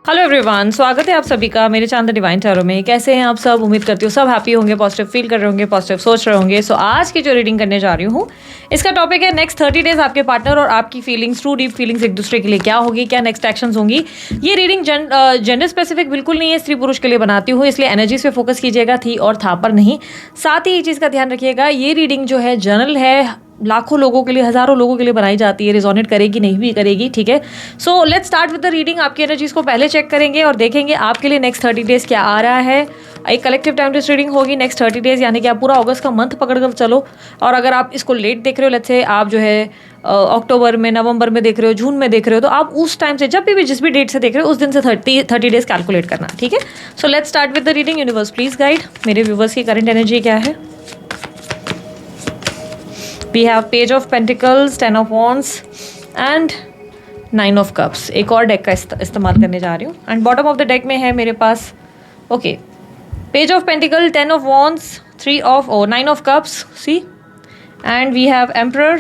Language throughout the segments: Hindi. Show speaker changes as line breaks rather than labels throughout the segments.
हेलो एवरीवन, स्वागत है आप सभी का मेरे चैनल डिवाइन टैरो में। कैसे हैं आप सब? उम्मीद करती हूँ सब हैप्पी होंगे, पॉजिटिव फील कर रहे होंगे, पॉजिटिव सोच रहे होंगे। सो आज की जो रीडिंग करने जा रही हूँ, इसका टॉपिक है नेक्स्ट 30 डेज आपके पार्टनर और आपकी फीलिंग्स, ट्रू डीप फीलिंग्स एक दूसरे के लिए क्या होगी, क्या नेक्स्ट एक्शंस होंगी। ये रीडिंग जेंडर स्पेसिफिक बिल्कुल नहीं है, स्त्री पुरुष के लिए बनाती हूँ, इसलिए एनर्जीज पे फोकस कीजिएगा, थी और था पर नहीं। साथ ही ये चीज़ का ध्यान रखिएगा, ये रीडिंग जो है जनरल है, लाखों लोगों के लिए, हज़ारों लोगों के लिए बनाई जाती है, रिजोनेट करेगी नहीं भी करेगी, ठीक है। So let's start with the reading. आपकी एनर्जीज को पहले चेक करेंगे और देखेंगे आपके लिए नेक्स्ट 30 डेज क्या आ रहा है। एक कलेक्टिव टाइम टेस्ट रीडिंग होगी नेक्स्ट 30 डेज, यानी कि आप पूरा अगस्त का मंथ पकड़ कर चलो। और अगर आप इसको लेट देख रहे हो, लेट्स से आप जो है अक्टूबर में, नवंबर में देख रहे हो, जून में देख रहे हो, तो आप उस टाइम से जब भी जिस भी डेट से देख रहे हो उस दिन से 30 डेज कैलकुलेट करना, ठीक है। So let's start with the reading. Universe please guide मेरे व्यूवर्स की करंट एनर्जी क्या है। We have Page of Pentacles, 10 of Wands and 9 of Cups। एक और डेक का इस्तेमाल करने जा रही हूँ and bottom of the deck में है मेरे पास okay Page of Pentacles, 10 of Wands, 9 of Cups, see, and we have Emperor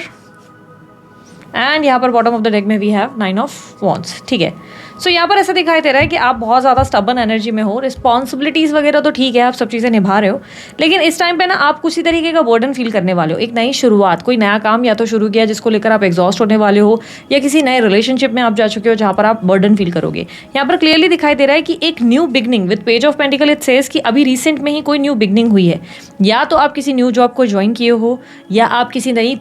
and यहाँ पर बॉटम ऑफ द डेक में वी हैव 9 ऑफ वॉन्ड्स, ठीक है। सो यहाँ पर ऐसा दिखाई दे रहा है कि आप बहुत ज़्यादा स्टबन एनर्जी में हो। रिस्पॉन्सिबिलिटीज़ वगैरह तो ठीक है, आप सब चीज़ें निभा रहे हो, लेकिन इस टाइम पे ना आप कुछ ही तरीके का बर्डन फील करने वाले हो। एक नई शुरुआत, कोई नया काम या तो शुरू किया जिसको लेकर आप एग्जॉस्ट होने वाले हो, या किसी नए रिलेशनशिप में आप जा चुके हो जहाँ पर आप बर्डन फील करोगे। यहाँ पर क्लियरली दिखाई दे रहा है कि एक new beginning with page of pentacle. It says कि अभी रिसेंट में ही कोई न्यू बिगनिंग हुई है, या तो आप किसी न्यू जॉब को ज्वाइन किए हो, या आप किसी नई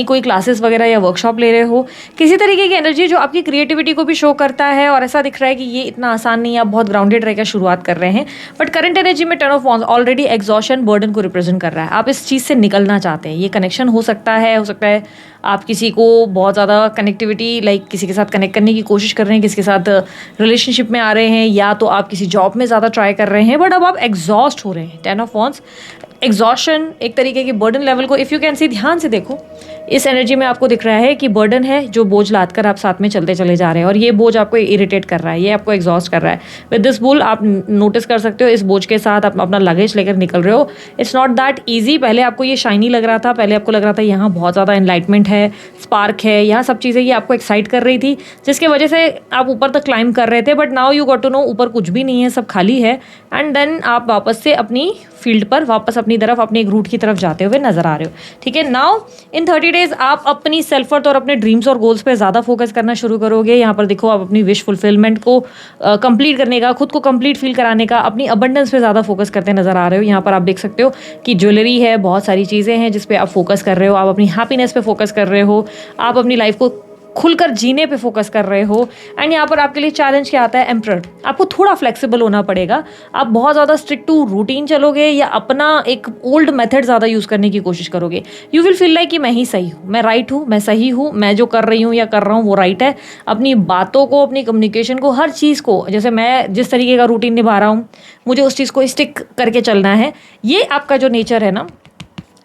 कोई क्लासेस वगैरह या वर्कशॉप ले रहे हो। किसी तरीके की एनर्जी जो आपकी क्रिएटिविटी को भी शो करता है, और ऐसा दिख रहा है कि ये इतना आसान नहीं है, आप बहुत ग्राउंडेड रहकर शुरुआत कर रहे हैं। बट करंट एनर्जी में 10 of wands already exhaustion, burden को रिप्रेजेंट कर रहा है। आप इस चीज़ से निकलना चाहते हैं। ये कनेक्शन हो सकता है आप किसी को बहुत ज़्यादा कनेक्टिविटी, लाइक किसी के साथ कनेक्ट करने की कोशिश कर रहे हैं, किसी के साथ रिलेशनशिप में आ रहे हैं, या तो आप किसी जॉब में ज़्यादा ट्राई कर रहे हैं, बट अब आप एग्जॉस्ट हो रहे हैं। 10 ऑफ वॉन्ड्स एग्जॉशन, एक तरीके की बर्डन लेवल को इफ़ यू कैन सी, ध्यान से देखो, इस एनर्जी में आपको दिख रहा है कि बर्डन है जो बोझ लाद कर आप साथ में चलते चले जा रहे हैं, और ये बोझ आपको इरिटेट कर रहा है, ये आपको एग्जॉस्ट कर रहा है। विद दिस बुल आप नोटिस कर सकते हो, इस बोझ के साथ आप अपना लगेज लेकर निकल रहे हो। It's not that easy. पहले आपको ये शाइनी लग रहा था, पहले आपको लग रहा था यहाँ बहुत ज़्यादा एनलाइटमेंट है, स्पार्क है, यहाँ सब चीज़ें ये आपको एक्साइट कर रही थी, जिसके वजह से आप ऊपर तक क्लाइंब कर रहे थे। But now you got to know ऊपर कुछ भी नहीं है, सब खाली है। एंड देन आप वापस से अपनी फील्ड पर, वापस अपनी तरफ, अपने एक रूट की तरफ जाते हुए नजर आ रहे हो, ठीक है। नाउ इन 30 डेज आप अपनी सेल्फ वर्थ और अपने ड्रीम्स और गोल्स पे ज़्यादा फोकस करना शुरू करोगे। यहाँ पर देखो, आप अपनी विश फुलफिलमेंट को कंप्लीट करने का, खुद को कंप्लीट फील कराने का, अपनी अबंडेंस पे ज़्यादा फोकस करते नजर आ रहे हो। यहाँ पर आप देख सकते हो कि ज्वेलरी है, बहुत सारी चीज़ें हैं जिस पे आप फोकस कर रहे हो। आप अपनी हैप्पीनेस पे फोकस कर रहे हो, आप अपनी लाइफ को खुलकर जीने पे फोकस कर रहे हो। एंड यहाँ पर आपके लिए चैलेंज क्या आता है? एम्परर। आपको थोड़ा फ्लेक्सिबल होना पड़ेगा। आप बहुत ज़्यादा स्ट्रिक्ट टू रूटीन चलोगे, या अपना एक ओल्ड मेथड ज़्यादा यूज़ करने की कोशिश करोगे। यू विल फील लाइक कि मैं ही सही हूँ, मैं राइट हूँ, मैं सही हूँ, मैं जो कर रही हूँ या कर रहा हूँ वो राइट है। अपनी बातों को, अपनी कम्युनिकेशन को, हर चीज़ को, जैसे मैं जिस तरीके का रूटीन निभा रहा हूँ, मुझे उस चीज़ को स्टिक करके चलना है। ये आपका जो नेचर है ना,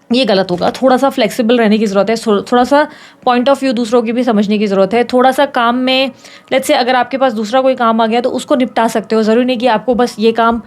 ये गलत होगा। थोड़ा सा फ्लेक्सिबल रहने की ज़रूरत है, थोड़ा सा पॉइंट ऑफ व्यू दूसरों की भी समझने की ज़रूरत है। थोड़ा सा काम में, लेट्स से अगर आपके पास दूसरा कोई काम आ गया तो उसको निपटा सकते हो। ज़रूरी नहीं कि आपको बस ये काम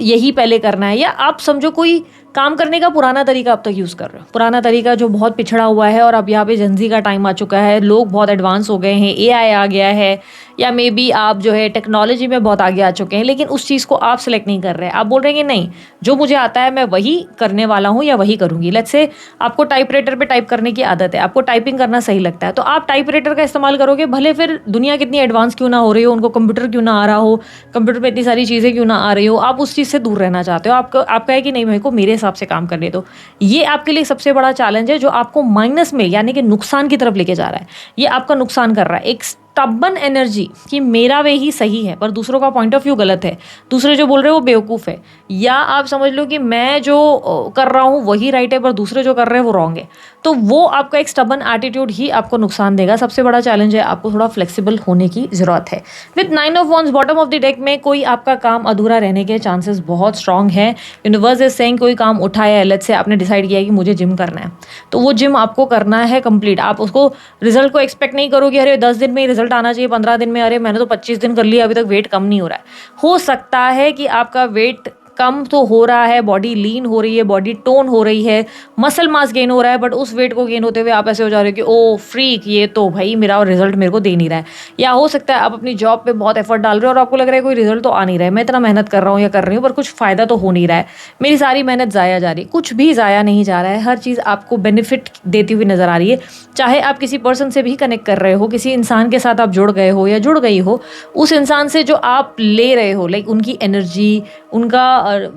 यही पहले करना है, या आप समझो कोई काम करने का पुराना तरीका अब तक यूज़ कर रहे हो, पुराना तरीका जो बहुत पिछड़ा हुआ है, और अब यहाँ पे जेनजी का टाइम आ चुका है, लोग बहुत एडवांस हो गए हैं, एआई आ गया है, या मे बी आप जो है टेक्नोलॉजी में बहुत आगे आ चुके हैं, लेकिन उस चीज़ को आप सेलेक्ट नहीं कर रहे। आप बोल रहे हैं कि नहीं, जो मुझे आता है मैं वही करने वाला हूँ या वही करूँगी। लेट्स से आपको टाइपराइटर पे टाइप करने की आदत है, आपको टाइपिंग करना सही लगता है, तो आप टाइपराइटर का इस्तेमाल करोगे, भले फिर दुनिया कितनी एडवांस क्यों ना हो रही हो, उनको कंप्यूटर क्यों ना आ रहा हो, कंप्यूटर पर इतनी सारी चीज़ें क्यों ना आ रही हो, आप उस चीज़ से दूर रहना चाहते हो। आपका है कि नहीं, मेरे को मेरे हिसाब से काम करने दो। ये आपके लिए सबसे बड़ा चैलेंज है, जो आपको माइनस में, यानी कि नुकसान की तरफ लेके जा रहा है। ये आपका नुकसान कर रहा है। एक स्टबन एनर्जी कि मेरा वे ही सही है, पर दूसरों का पॉइंट ऑफ व्यू गलत है, दूसरे जो बोल रहे हैं वो बेवकूफ़ है, या आप समझ लो कि मैं जो कर रहा हूँ वही राइट है, पर दूसरे जो कर रहे हैं वो रॉन्ग है। तो वो आपका एक स्टबन एटीट्यूड ही आपको नुकसान देगा। सबसे बड़ा चैलेंज है, आपको थोड़ा फ्लेक्सिबल होने की ज़रूरत है। With 9 of wands bottom of the deck में कोई आपका काम अधूरा रहने के चांसेस बहुत स्ट्रांग है। यूनिवर्स इज सेइंग कोई काम उठाया है, लेट्स से आपने डिसाइड किया है कि मुझे जिम करना है, तो वो जिम आपको करना है कंप्लीट। आप उसको रिजल्ट को एक्सपेक्ट नहीं करोगे, अरे 10 दिन में ही रिजल्ट आना चाहिए, 15 दिन में, अरे मैंने तो 25 दिन कर लिया, अभी तक वेट कम नहीं हो रहा है। हो सकता है कि आपका वेट कम तो हो रहा है, बॉडी लीन हो रही है, बॉडी टोन हो रही है, मसल मास गेन हो रहा है, बट उस वेट को गेन होते हुए आप ऐसे हो जा रहे हो कि ओ फ्रीक, ये तो भाई मेरा रिजल्ट मेरे को दे नहीं रहा है। या हो सकता है आप अपनी जॉब पे बहुत एफर्ट डाल रहे हो और आपको लग रहा है कोई रिजल्ट तो आ नहीं रहा है, मैं इतना मेहनत कर रहा हूँ या कर रही हूँ पर कुछ फ़ायदा तो हो नहीं रहा है, मेरी सारी मेहनत ज़ाया जा रही है। कुछ भी ज़ाया नहीं जा रहा है, हर चीज़ आपको बेनिफिट देती हुई नज़र आ रही है। चाहे आप किसी पर्सन से भी कनेक्ट कर रहे हो, किसी इंसान के साथ आप जुड़ गए हो या जुड़ गई हो, उस इंसान से जो आप ले रहे हो, लाइक उनकी एनर्जी, उनका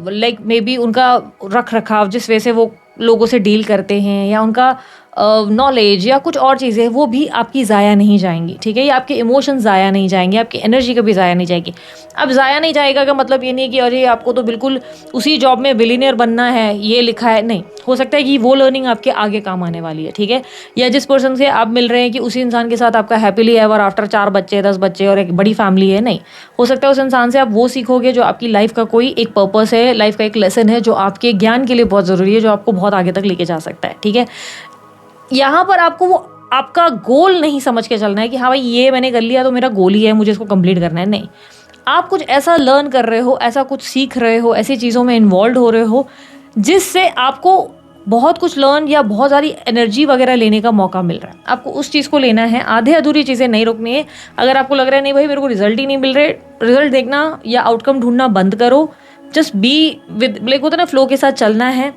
लाइक मे बी उनका रख रखाव, जिस वजह से वो लोगों से डील करते हैं, या उनका नॉलेज या कुछ और चीज़ें, वो भी आपकी ज़ाया नहीं जाएंगी। ठीक है, ये आपके इमोशंस ज़ाया नहीं जाएंगे, आपकी एनर्जी कभी ज़ाया नहीं जाएगी। अब ज़ाया नहीं जाएगा का मतलब ये नहीं कि अरे आपको तो बिल्कुल उसी जॉब में बिलीनियर बनना है, ये लिखा है, नहीं। हो सकता है कि वो लर्निंग आपके आगे काम आने वाली है। ठीक है, या जिस पर्सन से आप मिल रहे हैं कि उसी इंसान के साथ आपका हैप्पीली एवर आफ्टर 4 बच्चे, 10 बच्चे और एक बड़ी फैमिली है, नहीं। हो सकता है उस इंसान से आप वो सीखोगे जो आपकी लाइफ का कोई एक पर्पस है, लाइफ का एक लेसन है, जो आपके ज्ञान के लिए बहुत ज़रूरी है, जो आपको बहुत आगे तक लेके जा सकता है। ठीक है, यहाँ पर आपको वो आपका गोल नहीं समझ के चलना है कि हाँ भाई ये मैंने कर लिया तो मेरा गोल ही है, मुझे इसको कंप्लीट करना है, नहीं। आप कुछ ऐसा लर्न कर रहे हो, ऐसा कुछ सीख रहे हो, ऐसी चीज़ों में इन्वॉल्व हो रहे हो जिससे आपको बहुत कुछ लर्न या बहुत सारी एनर्जी वगैरह लेने का मौका मिल रहा है। आपको उस चीज़ को लेना है, आधे अधूरी चीज़ें नहीं रोकनी है। अगर आपको लग रहा है नहीं भाई मेरे को रिजल्ट ही नहीं मिल रहे, रिजल्ट देखना या आउटकम ढूंढना बंद करो। जस्ट बी विद, लाइक होता है ना, फ्लो के साथ चलना है।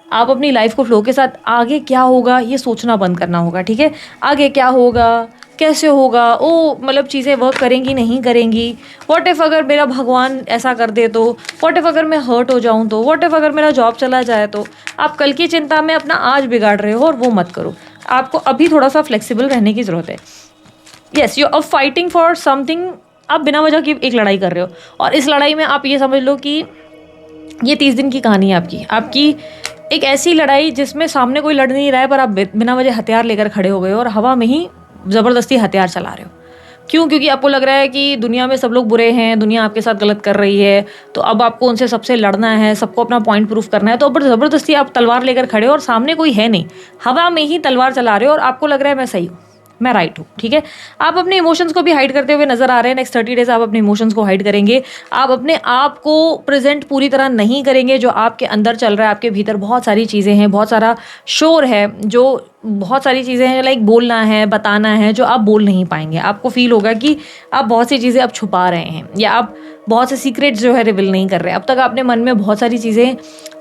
आप अपनी लाइफ को फ्लो के साथ, आगे क्या होगा ये सोचना बंद करना होगा। ठीक है, आगे क्या होगा, कैसे होगा, ओ मतलब चीज़ें वर्क करेंगी नहीं करेंगी, व्हाट इफ़ अगर मेरा भगवान ऐसा कर दे तो, व्हाट इफ़ अगर मैं हर्ट हो जाऊं तो, व्हाट इफ़ अगर मेरा जॉब चला जाए तो। आप कल की चिंता में अपना आज बिगाड़ रहे हो और वो मत करो। आपको अभी थोड़ा सा फ्लेक्सिबल रहने की ज़रूरत है। Yes, you are fighting for something. आप बिना वजह की एक लड़ाई कर रहे हो और इस लड़ाई में आप ये समझ लो कि ये 30 दिन की कहानी है आपकी एक ऐसी लड़ाई जिसमें सामने कोई लड़ नहीं रहा है, पर आप बिना वजह हथियार लेकर खड़े हो गए हो और हवा में ही ज़बरदस्ती हथियार चला रहे हो। क्यों? क्योंकि आपको लग रहा है कि दुनिया में सब लोग बुरे हैं, दुनिया आपके साथ गलत कर रही है, तो अब आपको उनसे सबसे लड़ना है, सबको अपना पॉइंट प्रूफ करना है। तो अब ज़बरदस्ती आप तलवार लेकर खड़े हो और सामने कोई है नहीं, हवा में ही तलवार चला रहे हो और आपको लग रहा है मैं सही हूँ, मैं राइट हूँ। ठीक है, आप अपने इमोशंस को भी हाइड करते हुए नजर आ रहे हैं। नेक्स्ट 30 डेज आप अपने इमोशंस को हाइड करेंगे, आप अपने आप को प्रेजेंट पूरी तरह नहीं करेंगे। जो आपके अंदर चल रहा है, आपके भीतर बहुत सारी चीज़ें हैं, बहुत सारा शोर है, जो बहुत सारी चीज़ें हैं, लाइक बोलना है, बताना है, जो आप बोल नहीं पाएंगे। आपको फील होगा कि आप बहुत सी चीज़ें अब छुपा रहे हैं, या आप बहुत से सीक्रेट्स जो है रिवील नहीं कर रहे। अब तक आपने मन में बहुत सारी चीज़ें,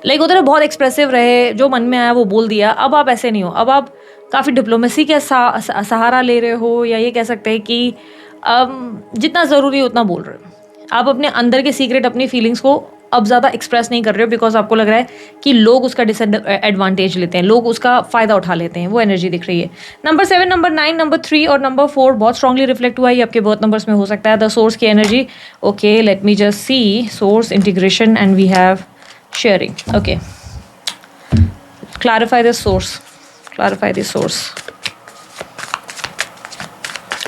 लाइक उधर बहुत एक्सप्रेसिव रहे, जो मन में आया वो बोल दिया। अब आप ऐसे नहीं हो, अब आप काफ़ी डिप्लोमेसी का सहारा ले रहे हो, या ये कह सकते हैं कि जितना ज़रूरी है उतना बोल रहे हो। आप अपने अंदर के सीक्रेट, अपनी फीलिंग्स को अब ज़्यादा एक्सप्रेस नहीं कर रहे हो, बिकॉज आपको लग रहा है कि लोग उसका एडवांटेज लेते हैं, लोग उसका फ़ायदा उठा लेते हैं। वो एनर्जी दिख रही है। नंबर 7, नंबर 9, नंबर 3 और नंबर 4 बहुत स्ट्रांगली रिफ्लेक्ट हुआ है, ये आपके बर्थ नंबर्स में हो सकता है। द सोर्स की energy, okay let me just see, source, integration and we have sharing. Okay, clarify the source, clarify the source.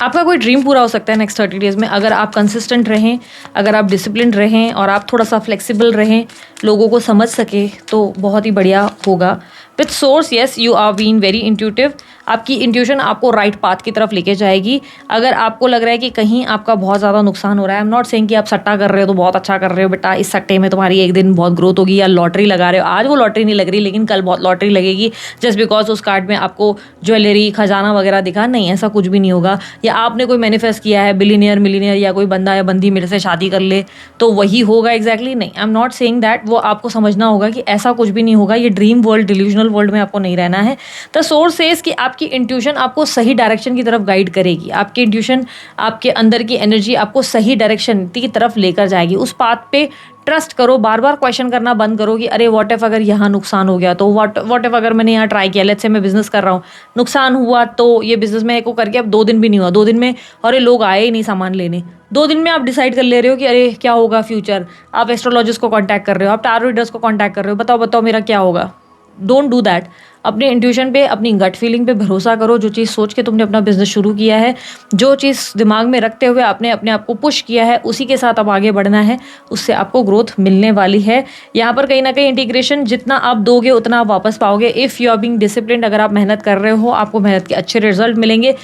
आपका कोई ड्रीम पूरा हो सकता है नेक्स्ट 30 डेज में, अगर आप कंसिस्टेंट रहें, अगर आप डिसिप्लिन रहें और आप थोड़ा सा फ्लेक्सिबल रहें, लोगों को समझ सके, तो बहुत ही बढ़िया होगा। With source, yes you are being very intuitive. आपकी इंट्यूशन आपको राइट पाथ की तरफ लेके जाएगी। अगर आपको लग रहा है कि कहीं आपका बहुत ज़्यादा नुकसान हो रहा है, आई एम नॉट सेइंग कि आप सट्टा कर रहे हो तो बहुत अच्छा कर रहे हो बेटा, इस सट्टे में तुम्हारी एक दिन बहुत ग्रोथ होगी, या लॉटरी लगा रहे हो, आज वो लॉटरी नहीं लग रही लेकिन कल बहुत लॉटरी लगेगी, जस्ट बिकॉज उस कार्ड में आपको ज्वेलरी, खजाना वगैरह दिखा। नहीं, ऐसा कुछ भी नहीं होगा। या आपने कोई मैनिफेस्ट किया है बिलियनियर, मिलियनियर, या कोई बंदा या बंदी मेरे से शादी कर ले तो वही होगा, एग्जैक्टली नहीं, I am not saying that. वो आपको समझना होगा कि ऐसा कुछ भी नहीं होगा। ये ड्रीम वर्ल्ड, डिल्यूजनल वर्ल्ड में आपको नहीं रहना है। द सोर्स सेज कि आपकी इंट्यूशन आपको सही डायरेक्शन की तरफ गाइड करेगी। आपकी इंट्यूशन, आपके अंदर की एनर्जी आपको सही डायरेक्शन की तरफ लेकर जाएगी। उस पाथ पे ट्रस्ट करो, बार बार क्वेश्चन करना बंद करो कि अरे व्हाट इफ अगर यहाँ नुकसान हो गया तो, व्हाट इफ अगर मैंने यहाँ ट्राई किया, लेट्स से मैं बिजनेस कर रहा हूँ, नुकसान हुआ तो ये बिजनेस में को करके अब 2 दिन भी नहीं हुआ, 2 दिन में अरे लोग आए ही नहीं सामान लेने, 2 दिन में आप डिसाइड कर ले रहे हो कि अरे क्या होगा फ्यूचर। आप एस्ट्रोलॉजिस्ट को कॉन्टैक्ट कर रहे हो, आप टारो रीडर्स को कॉन्टैक्ट कर रहे हो, बताओ मेरा क्या होगा। Don't do that. अपने इंट्यूशन पे, अपनी गट फीलिंग पे भरोसा करो। जो चीज़ सोच के तुमने अपना बिजनेस शुरू किया है, जो चीज़ दिमाग में रखते हुए आपने अपने आप को पुश किया है, उसी के साथ अब आगे बढ़ना है, उससे आपको ग्रोथ मिलने वाली है। यहाँ पर कहीं ना कहीं इंटीग्रेशन जितना आप दोगे उतना आप वापस पाओगे। If you are being disciplined, अगर आप मेहनत कर रहे हो, आपको मेहनत के अच्छे रिजल्ट मिलेंगे।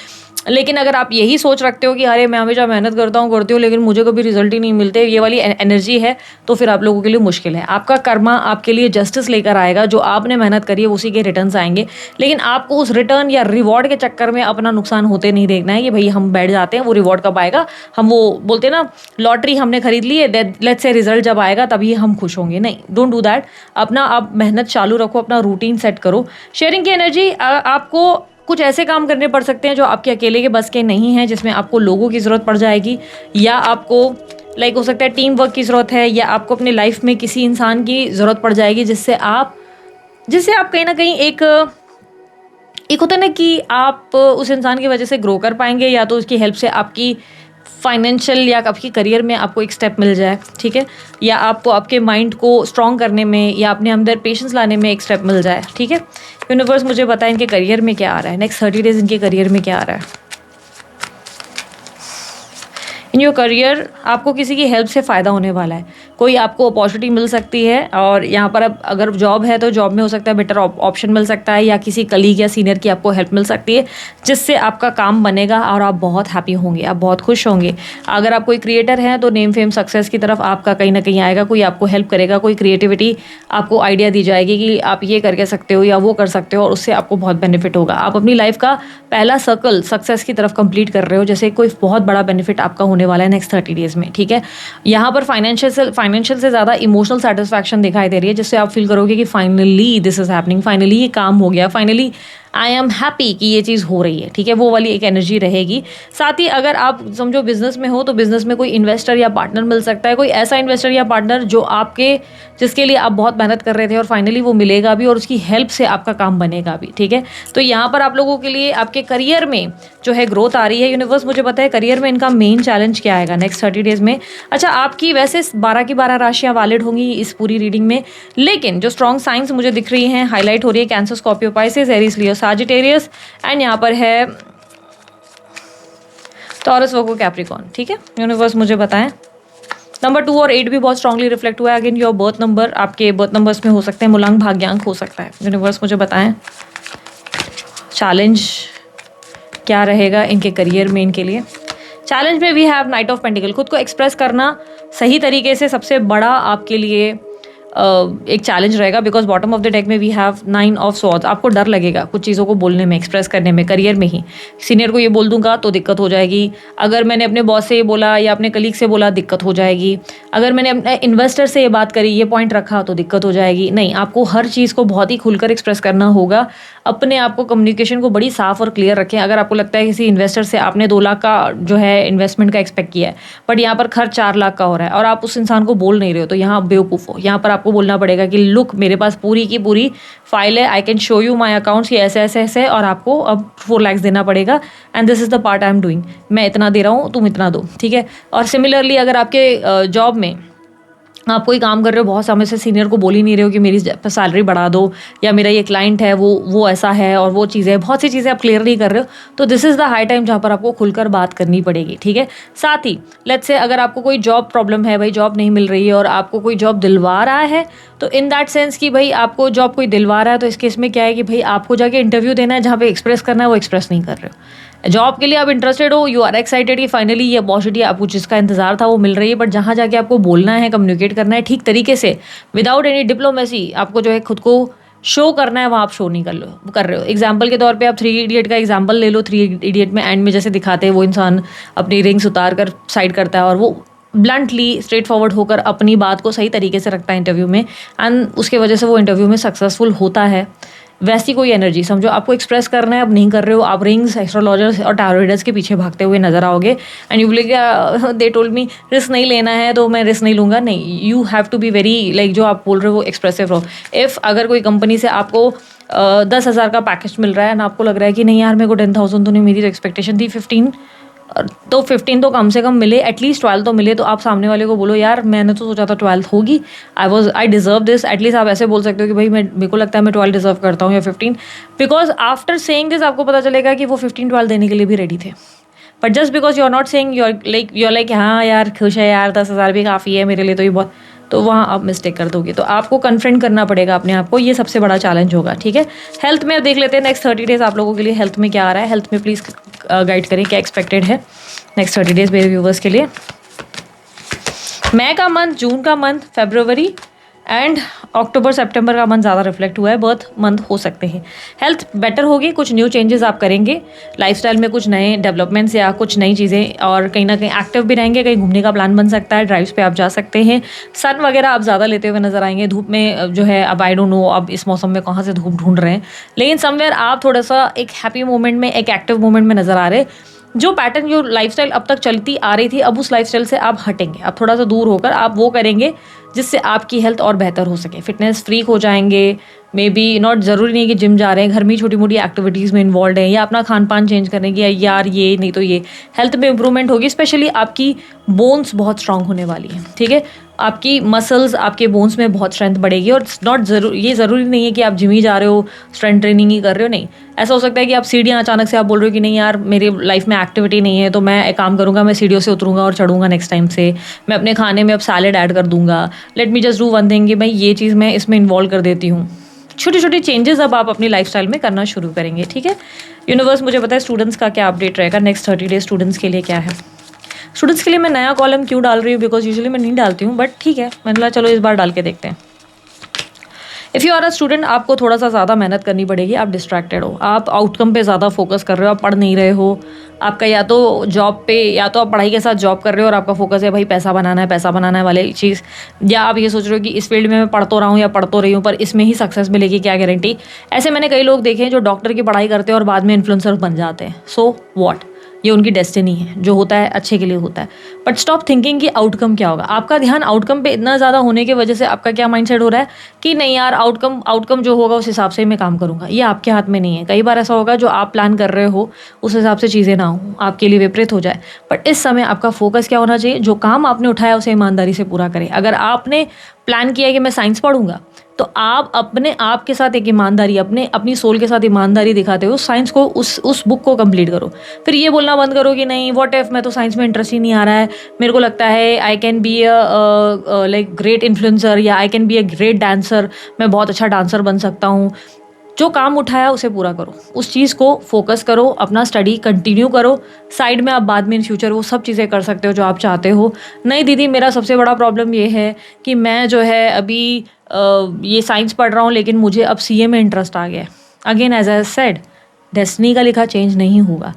लेकिन अगर आप यही सोच रखते हो कि अरे मैं हमेशा मेहनत करती हूँ लेकिन मुझे कभी रिजल्ट ही नहीं मिलते, ये वाली एनर्जी है, तो फिर आप लोगों के लिए मुश्किल है। आपका कर्मा आपके लिए जस्टिस लेकर आएगा, जो आपने मेहनत करी है उसी के रिटर्न्स आएंगे। लेकिन आपको उस रिटर्न या रिवॉर्ड के चक्कर में अपना नुकसान होते नहीं देखना है कि भाई हम बैठ जाते हैं वो रिवॉर्ड कब आएगा, हम वो बोलते हैं ना लॉटरी हमने खरीद ली है, लेट्स से रिजल्ट जब आएगा तभी हम खुश होंगे। नहीं, डोंट डू दैट। अपना आप मेहनत चालू रखो, अपना रूटीन सेट करो। शेयरिंग की एनर्जी, आपको कुछ ऐसे काम करने पड़ सकते हैं जो आपके अकेले के बस के नहीं हैं, जिसमें आपको लोगों की ज़रूरत पड़ जाएगी, या आपको हो सकता है टीम वर्क की ज़रूरत है, या आपको अपनी लाइफ में किसी इंसान की ज़रूरत पड़ जाएगी जिससे आप कहीं ना कहीं एक होता है ना कि आप उस इंसान की वजह से ग्रो कर पाएंगे, या तो उसकी हेल्प से आपकी फाइनेंशियल या आपकी करियर में आपको एक स्टेप मिल जाए, ठीक है, या आपको आपके माइंड को स्ट्रॉन्ग करने में या अपने अंदर पेशेंस लाने में एक स्टेप मिल जाए, ठीक है। यूनिवर्स मुझे बताए इनके करियर में क्या आ रहा है, नेक्स्ट 30 डेज इनके करियर में क्या आ रहा है। इन योर करियर आपको किसी की हेल्प से फ़ायदा होने वाला है, कोई आपको अपॉर्चुनिटी मिल सकती है, और यहाँ पर अब अगर जॉब है तो जॉब में हो सकता है बेटर ऑप्शन मिल सकता है, या किसी कलीग या सीनियर की आपको हेल्प मिल सकती है जिससे आपका काम बनेगा और आप बहुत हैप्पी होंगे, आप बहुत खुश होंगे। अगर आप कोई क्रिएटर हैं तो नेम फेम सक्सेस की तरफ आपका कहीं ना कहीं आएगा, कोई आपको हेल्प करेगा, कोई क्रिएटिविटी आपको आइडिया दी जाएगी कि आप ये करके सकते हो या वो कर सकते हो, और उससे आपको बहुत बेनिफिट होगा। आप अपनी लाइफ का पहला सर्कल सक्सेस की तरफ कंप्लीट कर रहे हो, जैसे कोई बहुत बड़ा बेनिफिट आपका होने वाला है नेक्स्ट 30 डेज में, ठीक है। यहाँ पर फाइनेंशियल से ज़्यादा इमोशनल सेटिस्फैक्शन दिखाई दे रही है, जिससे आप फील करोगे कि finally this is happening, finally ये काम हो गया, फाइनली आई एम हैप्पी कि ये चीज़ हो रही है, ठीक है। वो वाली एक एनर्जी रहेगी। साथ ही अगर आप समझो बिजनेस में हो तो बिजनेस में कोई इन्वेस्टर या पार्टनर मिल सकता है, कोई ऐसा इन्वेस्टर या पार्टनर जो जिसके लिए आप बहुत मेहनत कर रहे थे और फाइनली वो मिलेगा भी, और उसकी हेल्प से आपका काम बनेगा भी, ठीक है। तो यहाँ पर आप लोगों के लिए आपके करियर में जो है ग्रोथ आ रही है। यूनिवर्स मुझे पता है करियर में इनका मेन चैलेंज क्या आएगा नेक्स्ट 30 डेज में। अच्छा, आपकी वैसे 12 की 12 राशियाँ वैलिड होंगी इस पूरी रीडिंग में, लेकिन जो स्ट्रॉन्ग साइंस मुझे दिख रही हैं, हाईलाइट हो रही है, cancer, Scorpio, Pisces, Aries, Leo, Sagittarius, and यहाँ पर है टॉरस, वर्गो, कैप्रिकॉर्न, ठीक है। यूनिवर्स मुझे बताएं नंबर 2 और 8 भी बहुत स्ट्रांगली रिफ्लेक्ट हुआ है। अगेन योर बर्थ नंबर, आपके बर्थ नंबर्स में हो सकते हैं मूलांक, भाग्यांक हो सकता है। यूनिवर्स मुझे बताएं चैलेंज क्या रहेगा इनके करियर में, इनके लिए। चैलेंज में we have knight of pentacle. खुद को एक्सप्रेस करना सही तरीके से सबसे बड़ा आपके लिए एक चैलेंज रहेगा, because bottom of the deck में वी हैव 9 ऑफ स्वॉर्ड्स। आपको डर लगेगा कुछ चीज़ों को बोलने में, एक्सप्रेस करने में, करियर में ही। सीनियर को ये बोल दूंगा तो दिक्कत हो जाएगी, अगर मैंने अपने बॉस से ये बोला या अपने कलीग से बोला दिक्कत हो जाएगी, अगर मैंने अपने इन्वेस्टर से ये बात करी, ये पॉइंट रखा तो दिक्कत हो जाएगी। नहीं, आपको हर चीज़ को बहुत ही खुलकर एक्सप्रेस करना होगा। अपने आप को, कम्युनिकेशन को बड़ी साफ और क्लियर रखें। अगर आपको लगता है किसी इन्वेस्टर से आपने 2 लाख का जो है इन्वेस्टमेंट का एक्सपेक्ट किया है, बट यहाँ पर खर्च 4 लाख का हो रहा है और आप उस इंसान को बोल नहीं रहे हो, तो यहाँ बेवकूफ़ हो। यहाँ पर आपको बोलना पड़ेगा कि लुक, मेरे पास पूरी की पूरी फाइल है, I can show you my accounts, ये ऐसे ऐसे ऐसे, और आपको अब 4 लाख देना पड़ेगा, and this is the part I am doing. मैं इतना दे रहा हूँ, तुम इतना दो, ठीक है। और सिमिलरली अगर आपके जॉब में आप कोई काम कर रहे हो, बहुत समय से सीनियर को बोल ही नहीं रहे हो कि मेरी सैलरी बढ़ा दो, या मेरा ये क्लाइंट है वो ऐसा है और वो चीज़ें, बहुत सी चीज़ें आप क्लियर नहीं कर रहे हो, तो this is the high time जहाँ पर आपको खुलकर बात करनी पड़ेगी, ठीक है। साथ ही लेट्स से अगर आपको कोई जॉब प्रॉब्लम है, भाई जॉब नहीं मिल रही है और आपको कोई जॉब दिलवा रहा है, तो इन दैट सेंस कि भाई आपको जॉब कोई दिलवा रहा है, तो इस केस में क्या है कि भाई आपको जाके इंटरव्यू देना है, जहाँ पे एक्सप्रेस करना है वो एक्सप्रेस नहीं कर रहे हो। जॉब के लिए आप इंटरेस्टेड हो, यू आर एक्साइटेड कि फाइनली ये अपॉर्चुनिटी आपको जिसका इंतजार था वो मिल रही है, बट जहाँ जाके आपको बोलना है, कम्युनिकेट करना है ठीक तरीके से, विदाउट एनी डिप्लोमेसी, आपको जो है खुद को शो करना है, वहाँ आप शो नहीं कर रहे हो। एग्जाम्पल के तौर पे आप 3 इडियट का एग्जाम्पल ले लो। 3 इडियट में एंड में जैसे दिखाते हैं, वो इंसान अपनी रिंग्स उतार कर साइड करता है और वो ब्लंटली स्ट्रेट फॉरवर्ड होकर अपनी बात को सही तरीके से रखता है इंटरव्यू में, एंड उसके वजह से वो इंटरव्यू में सक्सेसफुल होता है। वैसी कोई एनर्जी समझो आपको एक्सप्रेस करना है, अब नहीं कर रहे हो, आप रिंग्स, एस्ट्रोलॉजर्स और टैरो रीडर्स के पीछे भागते हुए नजर आओगे, एंड यू बोलेगा दे टोल्ड मी रिस्क नहीं लेना है तो मैं रिस्क नहीं लूँगा। नहीं, you have to be very जो आप बोल रहे हो वो एक्सप्रेसिव रहो। इफ़ अगर कोई कंपनी से आपको 10,000 का पैकेज मिल रहा है एंड आपको लग रहा है कि नहीं यार मेरे को 10,000 तो नहीं, मेरी तो एक्सपेक्टेशन थी 15, तो 15 तो कम से कम मिले, एटलीस्ट 12 तो मिले, तो आप सामने वाले को बोलो यार मैंने तो सोचा था 12 होगी, आई डिजर्व दिस। एटलीस्ट आप ऐसे बोल सकते हो कि भाई मेरे को लगता है मैं 12 डिजर्व करता हूँ या 15, बिकॉज आफ्टर सेइंग दिस आपको पता चलेगा कि वो 15-12 देने के लिए भी रेडी थे, but just because you are not saying, you are like हाँ यार खुश है यार, 10,000 भी काफ़ी है मेरे लिए, तो ये बहुत, तो वहाँ आप मिस्टेक कर दोगे। तो आपको कन्फ्रंट करना पड़ेगा अपने आप को, ये सबसे बड़ा चैलेंज होगा, ठीक है। हेल्थ में देख लेते हैं नेक्स्ट 30 डेज आप लोगों के लिए हेल्थ में क्या आ रहा है। हेल्थ में प्लीज़ गाइड करें, क्या एक्सपेक्टेड है नेक्स्ट 30 डेज मेरे व्यूवर्स के लिए। मई का मंथ, जून का मंथ, फरवरी एंड अक्टूबर सितंबर का मंथ ज़्यादा रिफ्लेक्ट हुआ है, बर्थ मंथ हो सकते हैं। हेल्थ बेटर होगी, कुछ न्यू चेंजेस आप करेंगे लाइफस्टाइल में, कुछ नए डेवलपमेंट्स या कुछ नई चीज़ें, और कहीं ना कहीं एक्टिव भी रहेंगे, कहीं घूमने का प्लान बन सकता है, ड्राइव्स पे आप जा सकते हैं। सन वगैरह आप ज़्यादा लेते हुए नजर आएंगे धूप में जो है। अब आई डोंट नो अब इस मौसम में कहाँ से धूप ढूंढ रहे हैं, लेकिन समवेयर आप थोड़ा सा एक हैप्पी मोमेंट में, एक एक्टिव मोमेंट में नजर आ रहे। जो पैटर्न, जो लाइफस्टाइल अब तक चलती आ रही थी, अब उस लाइफस्टाइल से आप हटेंगे, अब थोड़ा सा दूर होकर आप वो करेंगे जिससे आपकी हेल्थ और बेहतर हो सके। फिटनेस फ्रीक हो जाएंगे, मे बी नॉट ज़रूरी नहीं कि जिम जा रहे हैं, घर में छोटी मोटी एक्टिविटीज़ में इन्वॉल्व हैं, या अपना खान पान चेंज करेंगे, या यार ये नहीं तो ये, हेल्थ में इंप्रूवमेंट होगी। स्पेशली आपकी बोन्स बहुत स्ट्रांग होने वाली है, ठीक है। आपकी मसल्स, आपके बोन्स में बहुत स्ट्रेंथ बढ़ेगी। और ये ज़रूरी नहीं है कि आप जिम ही जा रहे हो, स्ट्रेंथ ट्रेनिंग ही कर रहे हो, नहीं। ऐसा हो सकता है कि आप सीढ़ियाँ अचानक से आप बोल रहे हो कि नहीं यार मेरी लाइफ में एक्टिविटी नहीं है, तो मैं एक काम करूँगा, मैं सीढ़ियों से उतरूँगा और चढ़ूँगा नेक्स्ट टाइम से, मैं अपने खाने में अब सैलेड ऐड कर दूंगा, late me just do one thing कि भाई ये चीज़ मैं इसमें इन्वॉल्व कर देती हूँ। छोटी छोटी चेंजेस अब आप अपनी लाइफस्टाइल में करना शुरू करेंगे, ठीक है। यूनिवर्स मुझे पता है स्टूडेंट्स का क्या अपडेट रहेगा नेक्स्ट 30 डेज स्टूडेंट्स के लिए क्या है। स्टूडेंट्स के लिए मैं नया कॉलम क्यों डाल रही हूँ, बिकॉज यूजुअली मैं नहीं डालती हूँ, बट ठीक है, मैंने बोला चलो इस बार डाल के देखते हैं। If you are a student, आपको थोड़ा सा ज़्यादा मेहनत करनी पड़ेगी। आप डिस्ट्रैक्टेड हो, आप आउटकम पे ज़्यादा फोकस कर रहे हो, आप पढ़ नहीं रहे हो। आपका या तो जॉब पे, या तो आप पढ़ाई के साथ जॉब कर रहे हो और आपका फोकस है भाई पैसा बनाना है, पैसा बनाना है वाले चीज़, या आप ये सोच रहे हो कि इस फील्ड में मैं पढ़ तो रहा हूँ या पढ़ तो रही हूँ, पर इसमें ही सक्सेस मिलेगी, क्या गारंटी। ऐसे मैंने कई लोग देखे हैं जो डॉक्टर की पढ़ाई करते हैं और बाद में इन्फ्लुएंसर बन जाते हैं। सो वॉट, ये उनकी डेस्टिनी है, जो होता है अच्छे के लिए होता है। बट स्टॉप थिंकिंग कि आउटकम क्या होगा। आपका ध्यान आउटकम पे इतना ज़्यादा होने की वजह से आपका क्या माइंडसेट हो रहा है कि नहीं यार आउटकम जो होगा उस हिसाब से ही मैं काम करूँगा। ये आपके हाथ में नहीं है। कई बार ऐसा होगा जो आप प्लान कर रहे हो उस हिसाब से चीज़ें ना हो, आपके लिए विपरीत हो जाए। बट इस समय आपका फोकस क्या होना चाहिए, जो काम आपने उठाया उसे ईमानदारी से पूरा करें। अगर आपने प्लान किया है कि मैं साइंस पढ़ूंगा, तो आप अपने आप के साथ एक ईमानदारी, अपनी सोल के साथ ईमानदारी दिखाते हुए साइंस को, उस बुक को कंप्लीट करो। फिर ये बोलना बंद करो कि नहीं व्हाट इफ मैं तो साइंस में इंटरेस्ट ही नहीं आ रहा है, मेरे को लगता है I can be a like great influencer, या I can be a great dancer, मैं बहुत अच्छा डांसर बन सकता हूँ। जो काम उठाया उसे पूरा करो, उस चीज़ को फोकस करो, अपना स्टडी कंटिन्यू करो। साइड में आप बाद में इन फ्यूचर वो सब चीज़ें कर सकते हो जो आप चाहते हो। नहीं दीदी, मेरा सबसे बड़ा प्रॉब्लम ये है कि मैं जो है अभी ये साइंस पढ़ रहा हूँ, लेकिन मुझे अब सीए में इंटरेस्ट आ गया है। Again as I said, destiny का लिखा चेंज नहीं होगा।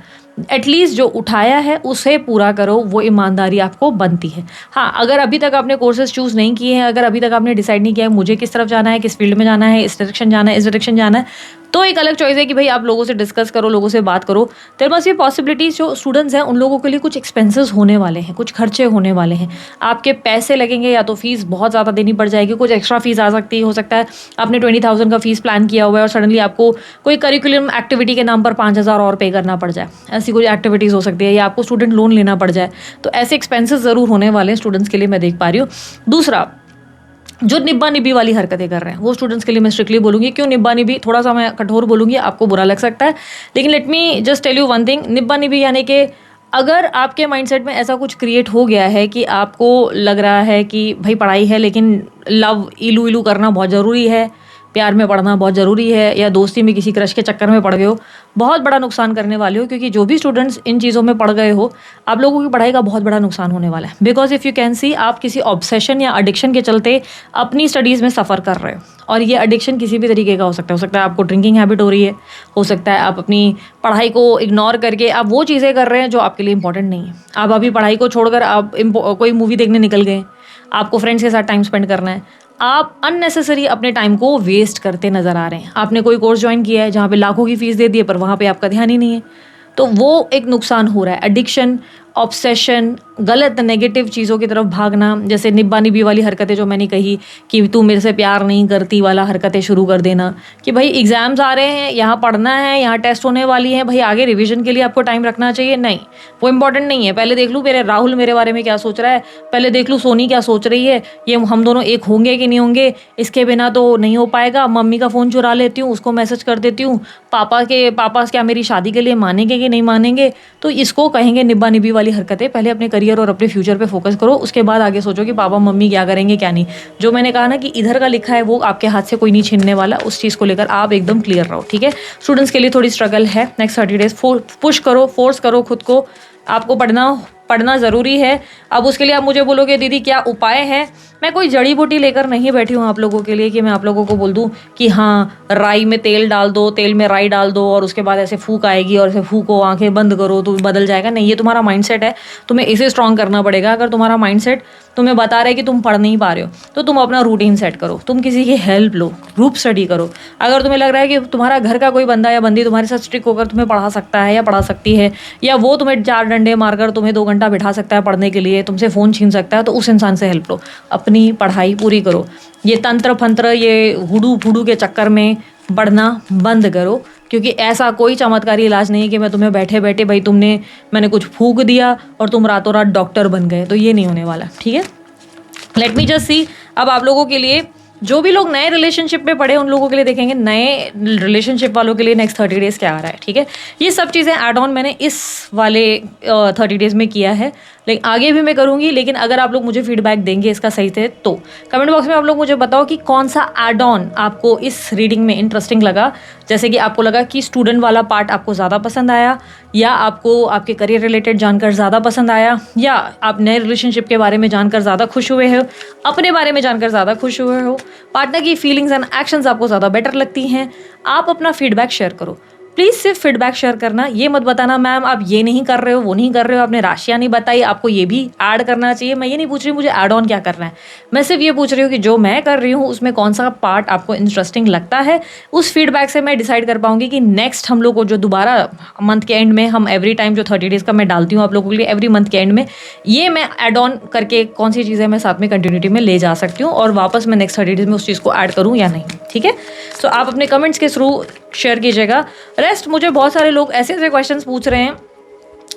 एटलीस्ट जो उठाया है उसे पूरा करो, वो ईमानदारी आपको बनती है। हाँ, अगर अभी तक आपने कोर्सेज चूज़ नहीं किए हैं, अगर अभी तक आपने डिसाइड नहीं किया है मुझे किस तरफ जाना है, किस फील्ड में जाना है, इस डायरेक्शन जाना है, इस डायरेक्शन जाना है, तो एक अलग चॉइस है कि भाई आप लोगों से डिस्कस करो, लोगों से बात करो। There must be possibilities. जो स्टूडेंट्स हैं उन लोगों के लिए कुछ एक्सपेंसेस होने वाले हैं, कुछ खर्चे होने वाले हैं, आपके पैसे लगेंगे, या तो फीस बहुत ज़्यादा देनी पड़ जाएगी, कुछ एक्स्ट्रा फीस आ सकती है। हो सकता है आपने 20,000 का फीस प्लान किया हुआ है और सडनली आपको कोई करिकुलम एक्टिविटी के नाम पर 5,000 और पे करना पड़ जाए, ऐसी कोई एक्टिविटीज़ हो सकती है, या आपको स्टूडेंट लोन लेना पड़ जाए। तो ऐसे एक्सपेंसेस ज़रूर होने वाले हैं स्टूडेंट्स के लिए, मैं देख पा रही हूँ। दूसरा, जो निब्बा निब्बी वाली हरकतें कर रहे हैं वो स्टूडेंट्स के लिए मैं स्ट्रिक्टली बोलूँगी। क्यों निब्बा निब्बी, थोड़ा सा मैं कठोर बोलूँगी, आपको बुरा लग सकता है, लेकिन let me just tell you one thing. निब्बा निब्बी यानी कि अगर आपके माइंडसेट में ऐसा कुछ क्रिएट हो गया है कि आपको लग रहा है कि भाई पढ़ाई है लेकिन लव इलू इलू करना बहुत ज़रूरी है, प्यार में पढ़ना बहुत ज़रूरी है, या दोस्ती में किसी क्रश के चक्कर में पड़ गए हो, बहुत बड़ा नुकसान करने वाले हो। क्योंकि जो भी स्टूडेंट्स इन चीज़ों में पड़ गए हो, आप लोगों की पढ़ाई का बहुत बड़ा नुकसान होने वाला है। Because if you can see, आप किसी ऑब्सेशन या एडिक्शन के चलते अपनी स्टडीज़ में सफ़र कर रहे हो। और ये एडिक्शन किसी भी तरीके का हो सकता है। हो सकता है आपको ड्रिंकिंग हैबिट हो रही है, हो सकता है आप अपनी पढ़ाई को इग्नोर करके आप वो चीज़ें कर रहे हैं जो आपके लिए इंपॉर्टेंट नहीं है। आप अभी पढ़ाई को छोड़कर आप कोई मूवी देखने निकल गए, आपको फ्रेंड्स के साथ टाइम स्पेंड करना है, आप अननेसेसरी अपने टाइम को वेस्ट करते नजर आ रहे हैं। आपने कोई कोर्स ज्वाइन किया है जहाँ पे लाखों की फीस दे दी है, पर वहाँ पे आपका ध्यान ही नहीं है, तो वो एक नुकसान हो रहा है। एडिक्शन, ऑब्सेशन, गलत नेगेटिव चीज़ों की तरफ भागना, जैसे निब्बा निब्बी वाली हरकतें जो मैंने कही कि तू मेरे से प्यार नहीं करती वाला हरकतें शुरू कर देना, कि भाई एग्जाम्स आ रहे हैं, यहाँ पढ़ना है, यहाँ टेस्ट होने वाली है, भाई आगे रिवीजन के लिए आपको टाइम रखना चाहिए। नहीं, वो इंपॉर्टेंट नहीं है। पहले देख लूँ मेरे राहुल मेरे बारे में क्या सोच रहा है, पहले देख लूँ सोनी क्या सोच रही है, ये हम दोनों एक होंगे कि नहीं होंगे, इसके बिना तो नहीं हो पाएगा। मम्मी का फ़ोन चुरा लेती हूँ, उसको मैसेज कर देती हूँ, पापा क्या मेरी शादी के लिए मानेंगे कि नहीं मानेंगे, तो इसको कहेंगे निब्बा निब्बी वाली हरकतें, पहले अपने करियर और अपने फ्यूचर पे फोकस करो, उसके बाद आगे सोचो कि पापा मम्मी क्या करेंगे क्या नहीं। जो मैंने कहा ना कि इधर का लिखा है वो आपके हाथ से कोई नहीं छीनने वाला, उस चीज़ को लेकर आप एकदम क्लियर रहो, ठीक है। स्टूडेंट्स के लिए थोड़ी स्ट्रगल है नेक्स्ट 30 डेज, पुश करो, फोर्स करो खुद को, आपको पढ़ना ज़रूरी है। अब उसके लिए आप मुझे बोलोगे दीदी क्या उपाय है, मैं कोई जड़ी बूटी लेकर नहीं बैठी हूँ आप लोगों के लिए कि मैं आप लोगों को बोल दूँ कि हाँ राई में तेल डाल दो, तेल में राई डाल दो और उसके बाद ऐसे फूंक आएगी और ऐसे फूंको, आंखें बंद करो तो बदल जाएगा। नहीं, ये तुम्हारा माइंडसेट है, तुम्हें इसे स्ट्रॉन्ग करना पड़ेगा। अगर तुम्हारा माइंडसेट तुम्हें बता रहा है कि तुम पढ़ नहीं पा रहे हो तो तुम अपना रूटीन सेट करो, तुम किसी की हेल्प लो, ग्रुप स्टडी करो। अगर तुम्हें लग रहा है कि तुम्हारा घर का कोई बंदा या बंदी तुम्हारे साथ स्ट्रिक्ट होकर तुम्हें पढ़ा सकता है या पढ़ा सकती है, या वो तुम्हें 4 डंडे मारकर तुम्हें 2 घंटा बिठा सकता है पढ़ने के लिए, तुमसे फ़ोन छीन सकता है, तो उस इंसान से हेल्प लो, अपनी पढ़ाई पूरी करो। ये तंत्र फंत्र, ये हुडू फुडू के चक्कर में बढ़ना बंद करो, क्योंकि ऐसा कोई चमत्कारी इलाज नहीं है कि मैं तुम्हें बैठे बैठे भाई मैंने कुछ फूंक दिया और तुम रातों रात डॉक्टर बन गए, तो ये नहीं होने वाला, ठीक है। लेट मी जस्ट सी, अब आप लोगों के लिए जो भी लोग नए रिलेशनशिप में पड़े उन लोगों के लिए देखेंगे, नए रिलेशनशिप वालों के लिए नेक्स्ट 30 डेज क्या आ रहा है, ठीक है। ये सब चीज़ें एड ऑन मैंने इस वाले 30 डेज में किया है, लेकिन आगे भी मैं करूँगी। लेकिन अगर आप लोग मुझे फीडबैक देंगे इसका सही से तो कमेंट बॉक्स में आप लोग मुझे बताओ कि कौन सा एड ऑन आपको इस रीडिंग में इंटरेस्टिंग लगा। जैसे कि आपको लगा कि स्टूडेंट वाला पार्ट आपको ज़्यादा पसंद आया, या आपको आपके करियर रिलेटेड जानकर ज़्यादा पसंद आया, या आप नए रिलेशनशिप के बारे में जानकर ज़्यादा खुश हुए हो, अपने बारे में जानकर ज़्यादा खुश हुए हो, पार्टनर की फीलिंग्स एंड एक्शंस आपको ज़्यादा बेटर लगती हैं। आप अपना फीडबैक शेयर करो, प्लीज़ सिर्फ फीडबैक शेयर करना, ये मत बताना मैम आप ये नहीं कर रहे हो, वो नहीं कर रहे हो, आपने राशियाँ नहीं बताई, आपको ये भी ऐड करना चाहिए। मैं ये नहीं पूछ रही हूँ मुझे ऐड ऑन क्या करना है, मैं सिर्फ ये पूछ रही हूँ कि जो मैं कर रही हूँ उसमें कौन सा पार्ट आपको इंटरेस्टिंग लगता है। उस फीडबैक से मैं डिसाइड कर पाऊंगी कि नेक्स्ट हम लोग को जो दोबारा मंथ के एंड में हम एवरी टाइम जो 30 डेज़ का मैं डालती हूँ आप लोगों के लिए एवरी मंथ के एंड में, ये मैं ऐड ऑन करके कौन सी चीज़ें मैं साथ में कंटिन्यूटी में ले जा सकती हूँ और वापस मैं नेक्स्ट 30 डेज़ में उस चीज़ को ऐड करूँ या नहीं, ठीक है। सो आप अपने कमेंट्स के थ्रू शेयर कीजिएगा। रेस्ट मुझे बहुत सारे लोग ऐसे ऐसे क्वेश्चंस पूछ रहे हैं,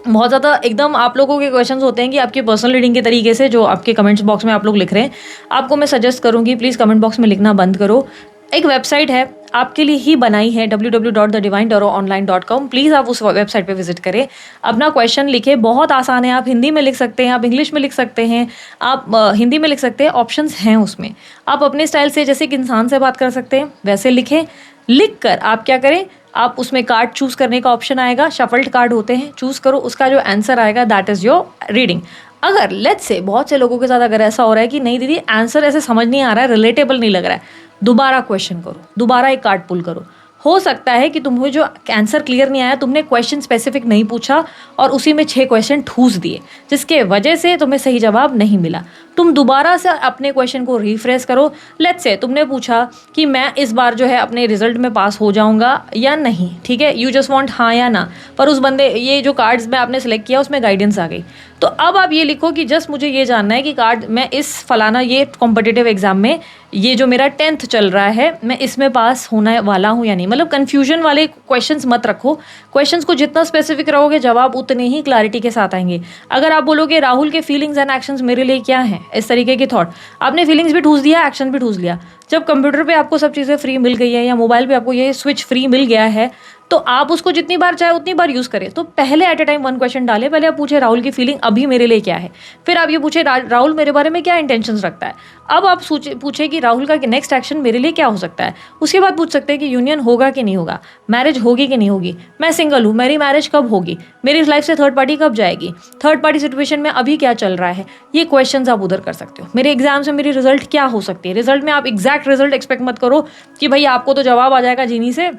बहुत ज़्यादा एकदम आप लोगों के क्वेश्चंस होते हैं कि आपकी पर्सनल रीडिंग के तरीके से जो आपके कमेंट्स बॉक्स में आप लोग लिख रहे हैं, आपको मैं सजेस्ट करूँगी प्लीज़ कमेंट बॉक्स में लिखना बंद करो। एक वेबसाइट है आपके लिए ही बनाई है www.thedivinetarot.online.com, प्लीज़ आप उस वेबसाइट पे विजिट करें, अपना क्वेश्चन लिखें, बहुत आसान है। आप हिंदी में लिख सकते हैं, आप इंग्लिश में लिख सकते हैं, आप हिंदी में लिख सकते हैं, ऑप्शंस हैं उसमें। आप अपने स्टाइल से जैसे कि इंसान से बात कर सकते हैं वैसे लिखें। लिख कर आप क्या करें, आप उसमें कार्ड चूज़ करने का ऑप्शन आएगा, शफल्ड कार्ड होते हैं, चूज़ करो, उसका जो आंसर आएगा दैट इज़ योर रीडिंग। अगर लेट्स से बहुत से लोगों के साथ अगर ऐसा हो रहा है कि नहीं दीदी आंसर ऐसे समझ नहीं आ रहा है, रिलेटेबल नहीं लग रहा है, दोबारा क्वेश्चन करो, दोबारा एक कार्ड पुल करो। हो सकता है कि तुम्हें जो आंसर क्लियर नहीं आया, तुमने क्वेश्चन स्पेसिफिक नहीं पूछा और उसी में 6 क्वेश्चन ठूस दिए, जिसके वजह से तुम्हें सही जवाब नहीं मिला। तुम दोबारा से अपने क्वेश्चन को रिफ्रेश करो। लेट्स से तुमने पूछा कि मैं इस बार जो है अपने रिजल्ट में पास हो जाऊंगा या नहीं, ठीक है, यू जस्ट वांट हाँ या ना, पर उस बंदे ये जो कार्ड्स में आपने सेलेक्ट किया उसमें गाइडेंस आ गई। तो अब आप ये लिखो कि जस्ट मुझे ये जानना है कि कार्ड मैं इस फलाना ये कॉम्पिटिटिव एग्जाम में ये जो मेरा 10th चल रहा है मैं इसमें पास होने वाला हूँ या नहीं। मतलब कन्फ्यूजन वाले क्वेश्चंस मत रखो, क्वेश्चंस को जितना स्पेसिफिक रहोगे जवाब उतने ही क्लैरिटी के साथ आएंगे। अगर आप बोलोगे राहुल के फीलिंग्स एंड एक्शंस मेरे लिए क्या हैं, इस तरीके के थॉट, आपने फीलिंग्स भी ठूस दिया, एक्शन भी ठूस लिया। जब कंप्यूटर पे आपको सब चीज़ें फ्री मिल गई है या मोबाइल पे आपको ये स्विच फ्री मिल गया है तो आप उसको जितनी बार चाहे उतनी बार यूज़ करें। तो पहले एट ए टाइम 1 क्वेश्चन डालें, पहले आप पूछे राहुल की फीलिंग अभी मेरे लिए क्या है, फिर आप ये पूछे राहुल मेरे बारे में क्या इंटेंशंस रखता है। अब आप पूछे कि राहुल का नेक्स्ट एक्शन मेरे लिए क्या हो सकता है। उसके बाद पूछ सकते हैं कि यूनियन होगा कि नहीं होगा, मैरिज होगी कि नहीं होगी, मैं सिंगल हूँ, मेरी मैरिज कब होगी, मेरी लाइफ से थर्ड पार्टी कब जाएगी, थर्ड पार्टी सिचुएशन में अभी क्या चल रहा है। ये क्वेश्चंस आप उधर कर सकते हो। मेरे एग्जाम से मेरी रिजल्ट क्या हो सकती है। रिजल्ट में आप एग्जैक्ट रिजल्ट एक्सपेक्ट मत करो कि भाई आपको तो जवाब आ जाएगा जीनी से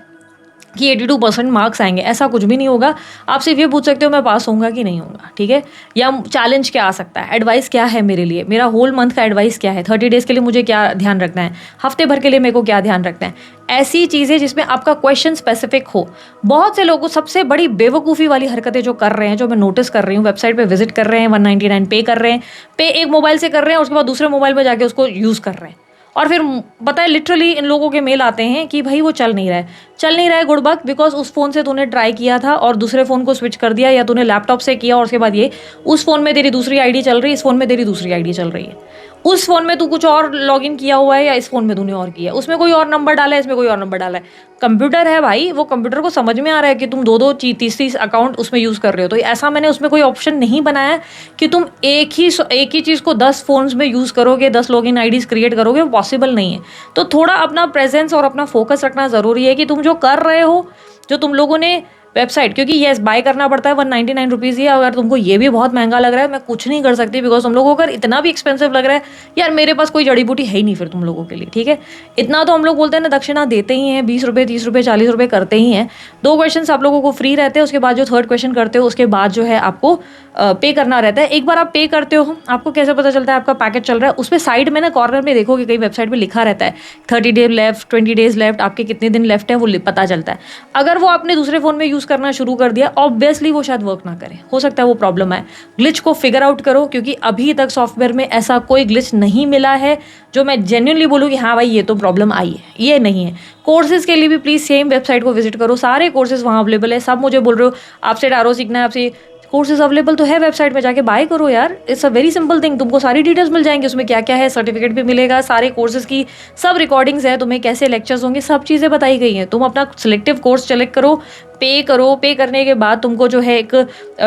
कि 82% मार्क्स आएंगे, ऐसा कुछ भी नहीं होगा। आप सिर्फ ये पूछ सकते हो मैं पास होऊंगा कि नहीं होऊंगा, ठीक है। या चैलेंज क्या आ सकता है, एडवाइस क्या है मेरे लिए, मेरा होल मंथ का एडवाइस क्या है, 30 डेज़ के लिए मुझे क्या ध्यान रखना है, हफ्ते भर के लिए मेरे को क्या ध्यान रखना है। ऐसी चीज़ें जिसमें आपका क्वेश्चन स्पेसिफिक हो। बहुत से लोगों सबसे बड़ी बेवकूफ़ी वाली हरकतें जो कर रहे हैं, जो मैं नोटिस कर रही हूँ, वेबसाइट पे विजिट कर रहे हैं, 199 पे कर रहे हैं, पे एक मोबाइल से कर रहे हैं, उसके बाद दूसरे मोबाइल में जाके उसको यूज़ कर रहे हैं, और फिर पता है लिटरली इन लोगों के मेल आते हैं कि भाई वो चल नहीं रहा है गुडबक, बिकॉज उस फ़ोन से तूने ट्राई किया था और दूसरे फ़ोन को स्विच कर दिया, या तूने लैपटॉप से किया और उसके बाद ये उस फ़ोन में तेरी दूसरी आईडी चल रही है, इस फ़ोन में तेरी दूसरी आईडी चल रही है। उस फ़ोन में तू कुछ और लॉगिन किया हुआ है या इस फ़ोन में तूने और किया है, उसमें कोई और नंबर डाला है, इसमें कोई और नंबर डाला है। कंप्यूटर है भाई, वो कंप्यूटर को समझ में आ रहा है कि तुम 2-2 तीस अकाउंट उसमें यूज़ कर रहे हो। तो ऐसा मैंने उसमें कोई ऑप्शन नहीं बनाया कि तुम एक ही चीज़ को 10 फ़ोन्स में यूज़ करोगे, 10 लॉगिन आईडीज़ क्रिएट करोगे, वो पॉसिबल नहीं है। तो थोड़ा अपना प्रेजेंस और अपना फोकस रखना ज़रूरी है कि तुम जो कर रहे हो, जो तुम लोगों ने वेबसाइट, क्योंकि येस बाय करना पड़ता है 199 रुपीज़ ही। अगर तुमको ये भी बहुत महंगा लग रहा है, मैं कुछ नहीं कर सकती, बिकॉज तुम लोगों को अगर इतना भी एक्सपेंसिव लग रहा है, यार मेरे पास कोई जड़ी बूटी है ही नहीं फिर तुम लोगों के लिए, ठीक है। इतना तो हम लोग बोलते हैं ना, दक्षिणा देते ही हैं, 20 रुपये 30 रुपये 40 रुपये करते ही हैं। 2 क्वेश्चन आप लोगों को फ्री रहते हैं, उसके बाद जो थर्ड क्वेश्चन करते हो उसके बाद जो है आपको पे करना रहता है। एक बार आप पे करते हो, आपको कैसे पता चलता है आपका पैकेज चल रहा है? उस पर साइड में ना कॉर्नर में देखोगे, कई वेबसाइट पे लिखा रहता है 30 डेज लेफ्ट, 20 डेज लेफ्ट, आपके कितने दिन लेफ्ट है वो पता चलता है। अगर वो आपने दूसरे फ़ोन में यूज़ करना शुरू कर दिया, ऑब्वियसली वो शायद वर्क ना करे, हो सकता है वो प्रॉब्लम आए। ग्लिच को फिगर आउट करो, क्योंकि अभी तक सॉफ्टवेयर में ऐसा कोई ग्लिच नहीं मिला है जो मैं जेन्युइनली बोलूँ कि हाँ भाई ये तो प्रॉब्लम आई है, ये नहीं है। कोर्सेज़ के लिए भी प्लीज़ सेम वेबसाइट को विजिट करो, सारे कोर्सेज़ वहाँ अवेलेबल है। सब मुझे बोल रहे हो आपसे टारो सीखना है, आपसे कोर्सेज अवेलेबल तो है वेबसाइट में, जाके बाय करो यार। It's a very simple thing, तुमको सारी डिटेल्स मिल जाएंगी उसमें, क्या क्या है, सर्टिफिकेट भी मिलेगा, सारे कोर्सेज की सब रिकॉर्डिंग्स है, तुम्हें कैसे लेक्चर्स होंगे, सब चीज़ें बताई गई हैं। तुम अपना सिलेक्टिव कोर्स सेलेक्ट करो, पे करो, पे करने के बाद तुमको जो है एक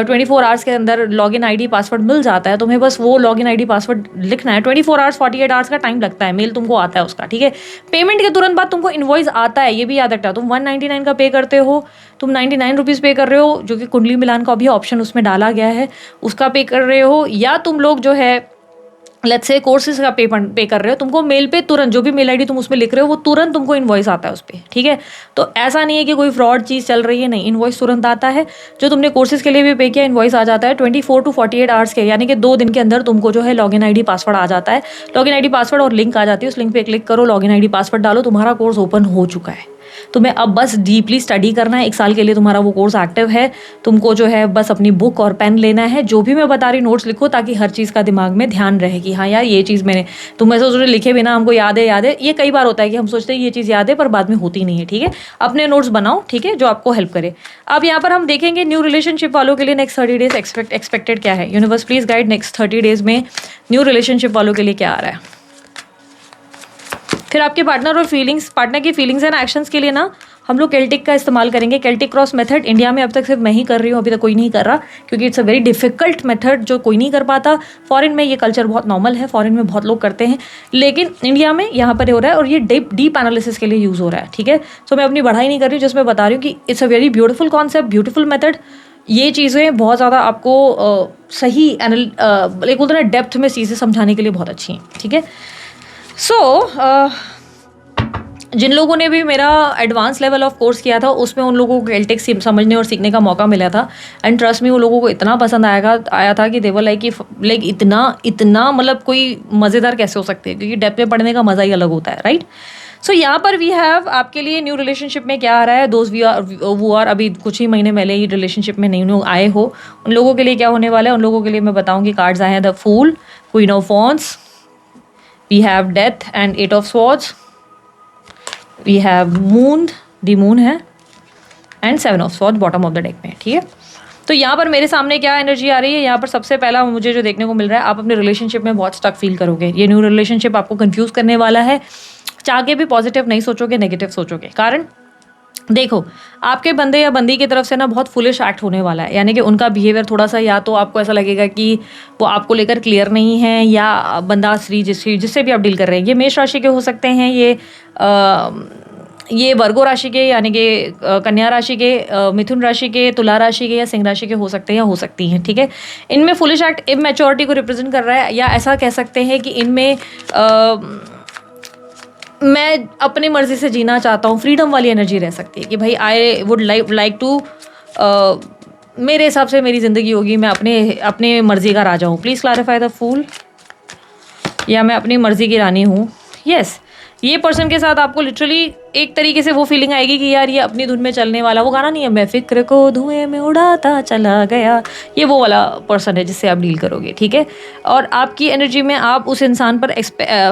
24 आवर्स के अंदर लॉगिन आईडी पासवर्ड मिल जाता है। तुम्हें बस वो लॉगिन आईडी पासवर्ड लिखना है। 24 आवर्स 48 आवर्स का टाइम लगता है, मेल तुमको आता है उसका, ठीक है। पेमेंट के तुरंत बाद तुमको इनवॉइस आता है, ये भी याद रखना। तुम 199 का पे करते हो, तुम 99 रुपीज़ पे कर रहे हो, जो कि कुंडली मिलान का भी ऑप्शन उसमें डाला गया है, उसका पे कर रहे हो, या तुम लोग जो है लेट्स से कोर्सेज का पे कर रहे हो, तुमको मेल पे तुरंत जो भी मेल आईडी तुम उसमें लिख रहे हो वो तुरंत तुमको इनवॉइस आता है उस पर, ठीक है। तो ऐसा नहीं है कि कोई फ्रॉड चीज़ चल रही है, नहीं, इनवॉइस तुरंत आता है। जो तुमने कोर्सेज के लिए भी पे किया, इनवॉइस आ जाता है 24 to 48 आवर्स के, यानी कि 2 दिन के अंदर तुमको जो है लॉगिन आईडी पासवर्ड आ जाता है। लॉगिन आईडी पासवर्ड और लिंक आ जाती है, उस लिंक पे क्लिक करो, लॉगिन आईडी पासवर्ड डालो, तुम्हारा कोर्स ओपन हो चुका है। तुम्हें अब बस डीपली स्टडी करना है, 1 साल के लिए तुम्हारा वो कोर्स एक्टिव है। तुमको जो है बस अपनी बुक और पेन लेना है, जो भी मैं बता रही नोट्स लिखो, ताकि हर चीज़ का दिमाग में ध्यान रहे कि हाँ यार ये चीज़ मैंने, तुम ऐसे सोच लिखे बिना हमको याद है। ये कई बार होता है कि हम सोचते हैं ये चीज़ याद है पर बाद में होती नहीं है, ठीक है। अपने नोट्स बनाओ, ठीक है, जो आपको हेल्प करे। अब यहाँ पर हम देखेंगे न्यू रिलेशनशिप वालों के लिए नेक्स्ट 30 डेज एक्सपेक्टेड क्या है। Universe please guide next 30 days में न्यू रिलेशनशिप वालों के लिए क्या आ रहा है। फिर आपके पार्टनर की फीलिंग्स एंड एक्शंस के लिए ना हम लोग केल्टिक का इस्तेमाल करेंगे। केल्टिक क्रॉस मेथड इंडिया में अब तक सिर्फ मैं ही कर रही हूँ, अभी तक कोई नहीं कर रहा, क्योंकि it's a very difficult method जो कोई नहीं कर पाता। फॉरेन में ये कल्चर बहुत नॉर्मल है, फॉरेन में बहुत लोग करते हैं, लेकिन इंडिया में यहाँ पर हो रहा है और ये डीप एनालिसिस के लिए यूज़ हो रहा है, ठीक है। सो मैं अपनी बढ़ाई नहीं कर रही हूँ, जिसमें बता रही हूँ कि it's a very beautiful concept, beautiful method. ये चीज़ें बहुत ज़्यादा आपको सही एक बोलते हैं डेप्थ में चीज़ें समझाने के लिए बहुत अच्छी हैं, ठीक है। सो जिन लोगों ने भी मेरा एडवांस लेवल ऑफ कोर्स किया था, उसमें उन लोगों को केल्टिक समझने और सीखने का मौका मिला था। एंड ट्रस्ट मी, वो लोगों को इतना पसंद आया था कि देवर लाइक इतना मतलब कोई मज़ेदार कैसे हो सकते हैं, क्योंकि डेप्थ में पढ़ने का मज़ा ही अलग होता है, राइट। सो यहाँ पर वी हैव आपके लिए न्यू रिलेशनशिप में क्या आ रहा है। दोस्त वो आर अभी कुछ ही महीने पहले ही रिलेशनशिप में न्यू आए हो, उन लोगों के लिए क्या होने वाला है, उन लोगों के लिए मैं बताऊँगी। कार्ड्स आए हैं the fool, queen of wands, we have death and 8 of swords, we have moon, the moon है, and 7 of swords bottom of the deck में, ठीक है। तो यहाँ पर मेरे सामने क्या एनर्जी आ रही है, यहाँ पर सबसे पहला मुझे जो देखने को मिल रहा है, आप अपने रिलेशनशिप में बहुत स्टक फील करोगे। ये न्यू रिलेशनशिप आपको कंफ्यूज करने वाला है। चाह के भी पॉजिटिव नहीं सोचोगे, नेगेटिव सोचोगे। कारण देखो, आपके बंदे या बंदी की तरफ से ना बहुत फुलिश एक्ट होने वाला है, यानी कि उनका बिहेवियर थोड़ा सा, या तो आपको ऐसा लगेगा कि वो आपको लेकर क्लियर नहीं है, या बंदा स्त्री जिससे भी आप डील कर रहे हैं, ये मेष राशि के हो सकते हैं, ये वर्गो राशि के यानी कि कन्या राशि के, मिथुन राशि के, तुला राशि के या सिंह राशि के हो सकते हैं या हो सकती हैं, ठीक है। इनमें फुलिश एक्ट इमैच्योरिटी को रिप्रेजेंट कर रहा है, या ऐसा कह सकते हैं कि इनमें मैं अपनी मर्जी से जीना चाहता हूँ, फ्रीडम वाली एनर्जी रह सकती है कि भाई आई वुड लाइक टू, मेरे हिसाब से मेरी ज़िंदगी होगी, मैं अपने मर्जी का राजा हूँ। प्लीज़ क्लैरिफाई द फूल, या मैं अपनी मर्जी की रानी हूँ। यस, ये पर्सन के साथ आपको लिटरली एक तरीके से वो फीलिंग आएगी कि यार ये अपनी धुन में चलने वाला, वो गाना नहीं है, मैं फिक्र को धुएं में उड़ाता चला गया, ये वो वाला पर्सन है जिससे आप डील करोगे, ठीक है। और आपकी एनर्जी में आप उस इंसान पर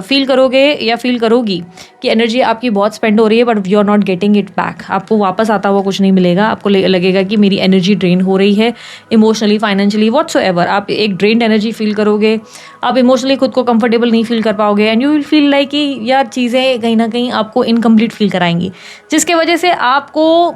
फील करोगे या फील करोगी कि एनर्जी आपकी बहुत स्पेंड हो रही है but you are not getting it back, आपको वापस आता हुआ कुछ नहीं मिलेगा, आपको लगेगा कि मेरी एनर्जी ड्रेन हो रही है इमोशनली, फाइनेंशियली, व्हाटसोएवर। आप एक ड्रेन्ड एनर्जी फील करोगे, आप इमोशनली खुद को कंफर्टेबल नहीं फील कर पाओगे and you will feel like कि यार चीज़ें कहीं ना कहीं आपको इनकम्प्लीट फील कराएंगी, जिसके वजह से आपको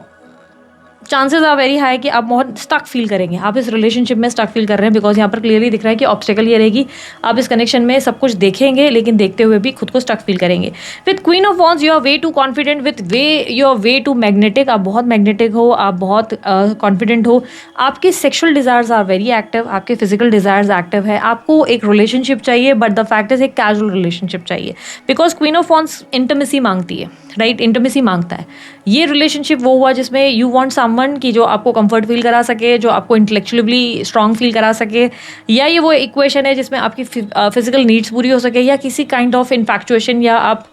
चांसेस आर वेरी हाई कि आप बहुत स्टक फील करेंगे, आप इस रिलेशनशिप में स्टक फील कर रहे हैं। बिकॉज यहाँ पर क्लियरली दिख रहा है कि ऑब्स्टेकल ये रहेगी, आप इस कनेक्शन में सब कुछ देखेंगे लेकिन देखते हुए भी खुद को स्टक फील करेंगे। With queen of wands you are way too confident, with you are way too magnetic, आप बहुत मैग्नेटिक हो, आप बहुत कॉन्फिडेंट हो, आपके sexual desires are very active, आपके फिजिकल डिजायर्स एक्टिव है। आपको एक रिलेशनशिप चाहिए बट द फैक्ट इज एक कैजुअल रिलेशनशिप चाहिए, because queen of wands intimacy मांगती है, राइट, इंटिमेसी मांगता है। ये रिलेशनशिप वो हुआ जिसमें यू वांट समवन की जो आपको कंफर्ट फील करा सके, जो आपको इंटेलेक्चुअली स्ट्रांग फील करा सके, या ये वो इक्वेशन है जिसमें आपकी फिजिकल नीड्स पूरी हो सके, या किसी काइंड ऑफ इन्फैक्चुएशन, या आप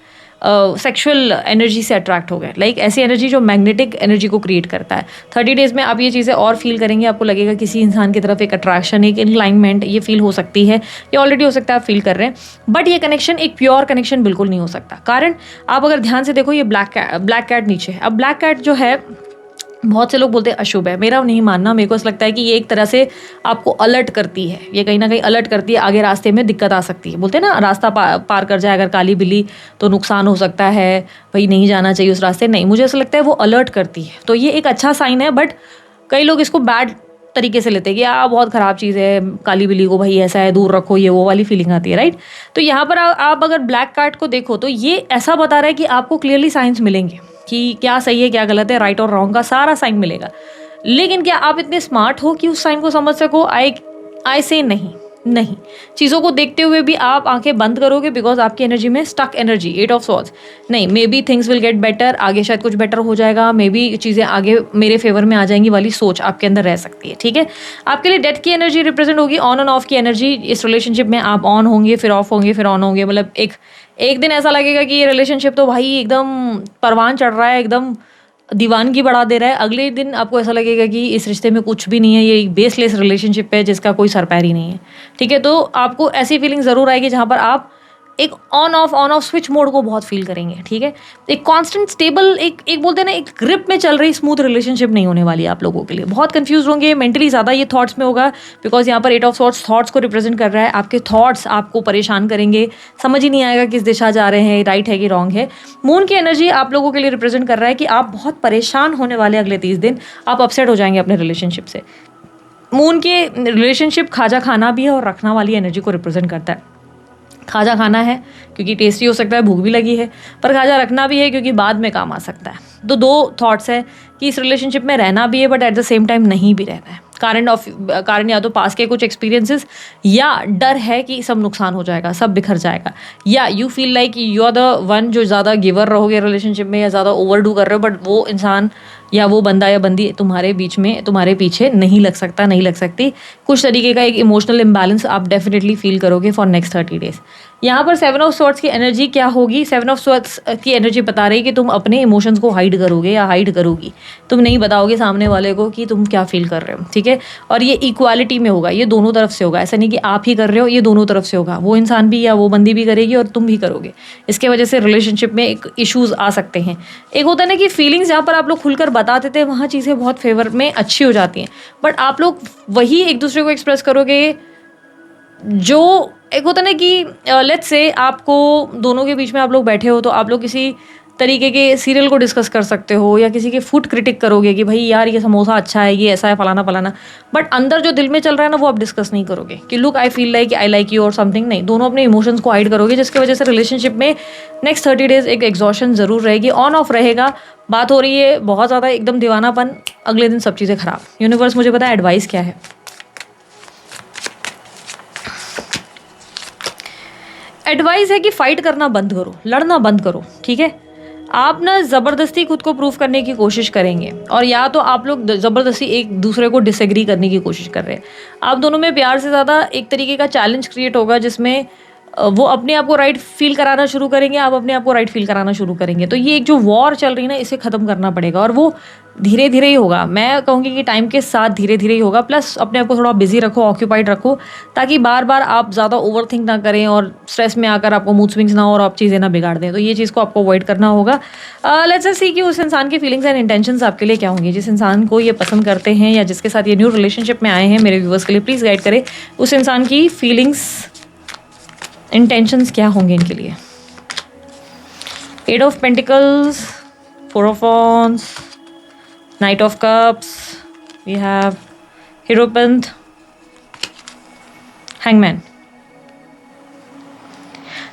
सेक्शुअल एनर्जी से अट्रैक्ट हो गए, लाइक ऐसी एनर्जी जो मैग्नेटिक एनर्जी को क्रिएट करता है। 30 डेज में आप ये चीज़ें और फील करेंगे, आपको लगेगा किसी इंसान की तरफ एक अट्रैक्शन, एक इंक्लाइनमेंट ये फील हो सकती है, ये ऑलरेडी हो सकता है आप फील कर रहे हैं, बट ये कनेक्शन एक प्योर कनेक्शन बिल्कुल नहीं हो सकता। कारण आप अगर ध्यान से देखो, ये ब्लैक कैट नीचे है। अब ब्लैक कैट जो है, बहुत से लोग बोलते हैं अशुभ है, मेरा नहीं मानना। मेरे को ऐसा लगता है कि ये एक तरह से आपको अलर्ट करती है, ये कहीं ना कहीं अलर्ट करती है, आगे रास्ते में दिक्कत आ सकती है। बोलते हैं ना, रास्ता पार कर जाए अगर काली बिल्ली तो नुकसान हो सकता है, भाई नहीं जाना चाहिए उस रास्ते। नहीं, मुझे ऐसा लगता है वो अलर्ट करती है, तो ये एक अच्छा साइन है। बट कई लोग इसको बैड तरीके से लेते हैं कि बहुत ख़राब चीज़ है, काली बिल्ली को भाई ऐसा है, दूर रखो, ये वो वाली फीलिंग आती है, राइट। तो यहाँ पर आप अगर ब्लैक कैट को देखो तो ये ऐसा बता रहा है कि आपको क्लियरली साइंस मिलेंगे कि क्या सही है क्या गलत है, राइट और रॉन्ग का सारा साइन मिलेगा। लेकिन क्या आप इतने स्मार्ट हो कि उस साइन को समझ सको? आई से नहीं। चीज़ों को देखते हुए भी आप आंखें बंद करोगे बिकॉज आपकी एनर्जी में स्टक एनर्जी, 8 ऑफ सॉर्ड्स। नहीं, may be things will get better, आगे शायद कुछ बेटर हो जाएगा, मे बी चीज़ें आगे मेरे फेवर में आ जाएंगी वाली सोच आपके अंदर रह सकती है, ठीक है। आपके लिए डेथ की एनर्जी रिप्रेजेंट होगी, ऑन एंड ऑफ की एनर्जी। इस रिलेशनशिप में आप ऑन होंगे, फिर ऑफ होंगे, फिर ऑन होंगे। मतलब एक दिन ऐसा लगेगा कि ये रिलेशनशिप तो भाई एकदम परवान चढ़ रहा है, एकदम दीवानगी बढ़ा दे रहा है। अगले दिन आपको ऐसा लगेगा कि इस रिश्ते में कुछ भी नहीं है, ये एक बेसलेस रिलेशनशिप है जिसका कोई सर पैर ही नहीं है, ठीक है। तो आपको ऐसी फीलिंग ज़रूर आएगी जहाँ पर आप एक ऑन ऑफ स्विच मोड को बहुत फील करेंगे, ठीक है। एक कांस्टेंट स्टेबल, एक बोलते हैं ना, एक ग्रिप में चल रही स्मूथ रिलेशनशिप नहीं होने वाली आप लोगों के लिए। बहुत कंफ्यूज होंगे, मेंटली ज़्यादा ये थॉट्स में होगा, बिकॉज यहाँ पर 8 ऑफ सॉर्ड्स थॉट्स को रिप्रेजेंट कर रहा है। आपके थॉट्स आपको परेशान करेंगे, समझ ही नहीं आएगा किस दिशा जा रहे हैं, राइट है कि रॉन्ग है। मून की एनर्जी आप लोगों के लिए रिप्रेजेंट कर रहा है कि आप बहुत परेशान होने वाले अगले 30 दिन, आप अपसेट हो जाएंगे अपने रिलेशनशिप से। मून के रिलेशनशिप खाजा खाना भी है और रखना वाली एनर्जी को रिप्रेजेंट करता है। खाजा खाना है क्योंकि टेस्टी हो सकता है, भूख भी लगी है, पर खाजा रखना भी है क्योंकि बाद में काम आ सकता है। तो 2 थॉट्स है कि इस रिलेशनशिप में रहना भी है but at the same time नहीं भी रहना है। कारण या तो पास के कुछ एक्सपीरियंसेस, या डर है कि सब नुकसान हो जाएगा, सब बिखर जाएगा, या you feel like you are the one जो ज़्यादा गिवर रहोगे रिलेशनशिप में, या ज़्यादा ओवरडू कर रहे हो, बट वो इंसान या वो बंदा या बंदी तुम्हारे बीच में, तुम्हारे पीछे नहीं लग सकती। कुछ तरीके का एक इमोशनल इम्बैलेंस आप डेफिनेटली फील करोगे फॉर नेक्स्ट 30 डेज। यहाँ पर 7 ऑफ सॉर्ड्स की एनर्जी क्या होगी? 7 ऑफ सॉर्ड्स की एनर्जी बता रही है कि तुम अपने इमोशंस को हाइड करोगे या हाइड करोगी, तुम नहीं बताओगे सामने वाले को कि तुम क्या फील कर रहे हो, ठीक है। और ये इक्वालिटी में होगा, ये दोनों तरफ से होगा, ऐसा नहीं कि आप ही कर रहे हो, ये दोनों तरफ से होगा। वो इंसान भी या वो बंदी भी करेगी और तुम भी करोगे। इसके वजह से रिलेशनशिप में एक इशूज़ आ सकते हैं। एक होता है ना कि फीलिंग्स जहाँ पर आप लोग खुलकर बता देते हैं वहाँ चीज़ें बहुत फेवर में अच्छी हो जाती हैं, बट आप लोग वही एक दूसरे को एक्सप्रेस करोगे जो एक होता है ना कि लेट्स से आपको दोनों के बीच में आप लोग बैठे हो तो आप लोग किसी तरीके के सीरियल को डिस्कस कर सकते हो, या किसी के फूड क्रिटिक करोगे कि भाई यार ये समोसा अच्छा है, ये ऐसा है, फलाना, बट अंदर जो दिल में चल रहा है ना वो आप डिस्कस नहीं करोगे कि look I feel like I like you और समथिंग। नहीं, दोनों अपने इमोशंस को हाइड करोगे, जिसकी वजह से रिलेशनशिप में नेक्स्ट 30 डेज एक एग्जॉशन ज़रूर रहेगी, ऑन ऑफ रहेगा। बात हो रही है बहुत ज़्यादा एकदम दीवानापन, अगले दिन सब चीज़ें खराब। यूनिवर्स मुझे पता है एडवाइस क्या है। एडवाइस है कि फाइट करना बंद करो, लड़ना बंद करो, ठीक है। आप ना ज़बरदस्ती खुद को प्रूफ करने की कोशिश करेंगे, और या तो आप लोग ज़बरदस्ती एक दूसरे को डिसएग्री करने की कोशिश कर रहे हैं। आप दोनों में प्यार से ज़्यादा एक तरीके का चैलेंज क्रिएट होगा जिसमें वो अपने आप को राइट फील कराना शुरू करेंगे, आप अपने आप को राइट फील कराना शुरू करेंगे। तो ये एक जो वॉर चल रही है ना, इसे ख़त्म करना पड़ेगा, और वो धीरे धीरे ही होगा। मैं कहूँगी कि टाइम के साथ धीरे धीरे ही होगा। प्लस अपने आप को थोड़ा बिजी रखो, ऑक्यूपाइड रखो, ताकि बार बार आप ज़्यादा ओवर थिंक ना करें और स्ट्रेस में आकर आपको मूड स्विंग्स ना हो और आप चीज़ें ना बिगाड़ दें। तो ये चीज़ को आपको अवॉइड करना होगा। लेट्स सी कि उस इंसान की फीलिंग्स एंड इंटेंशंस आपके लिए क्या होंगी। जिस इंसान को ये पसंद करते हैं या जिसके साथ ये न्यू रिलेशनशिप में आए हैं, मेरे व्यूवर्स के लिए प्लीज़ गाइड करें उस इंसान की फीलिंग्स इंटेंशंस क्या होंगे इनके लिए। 8 of pentacles, 4 of wands, Knight of Cups, we have Hierophant, Hangman।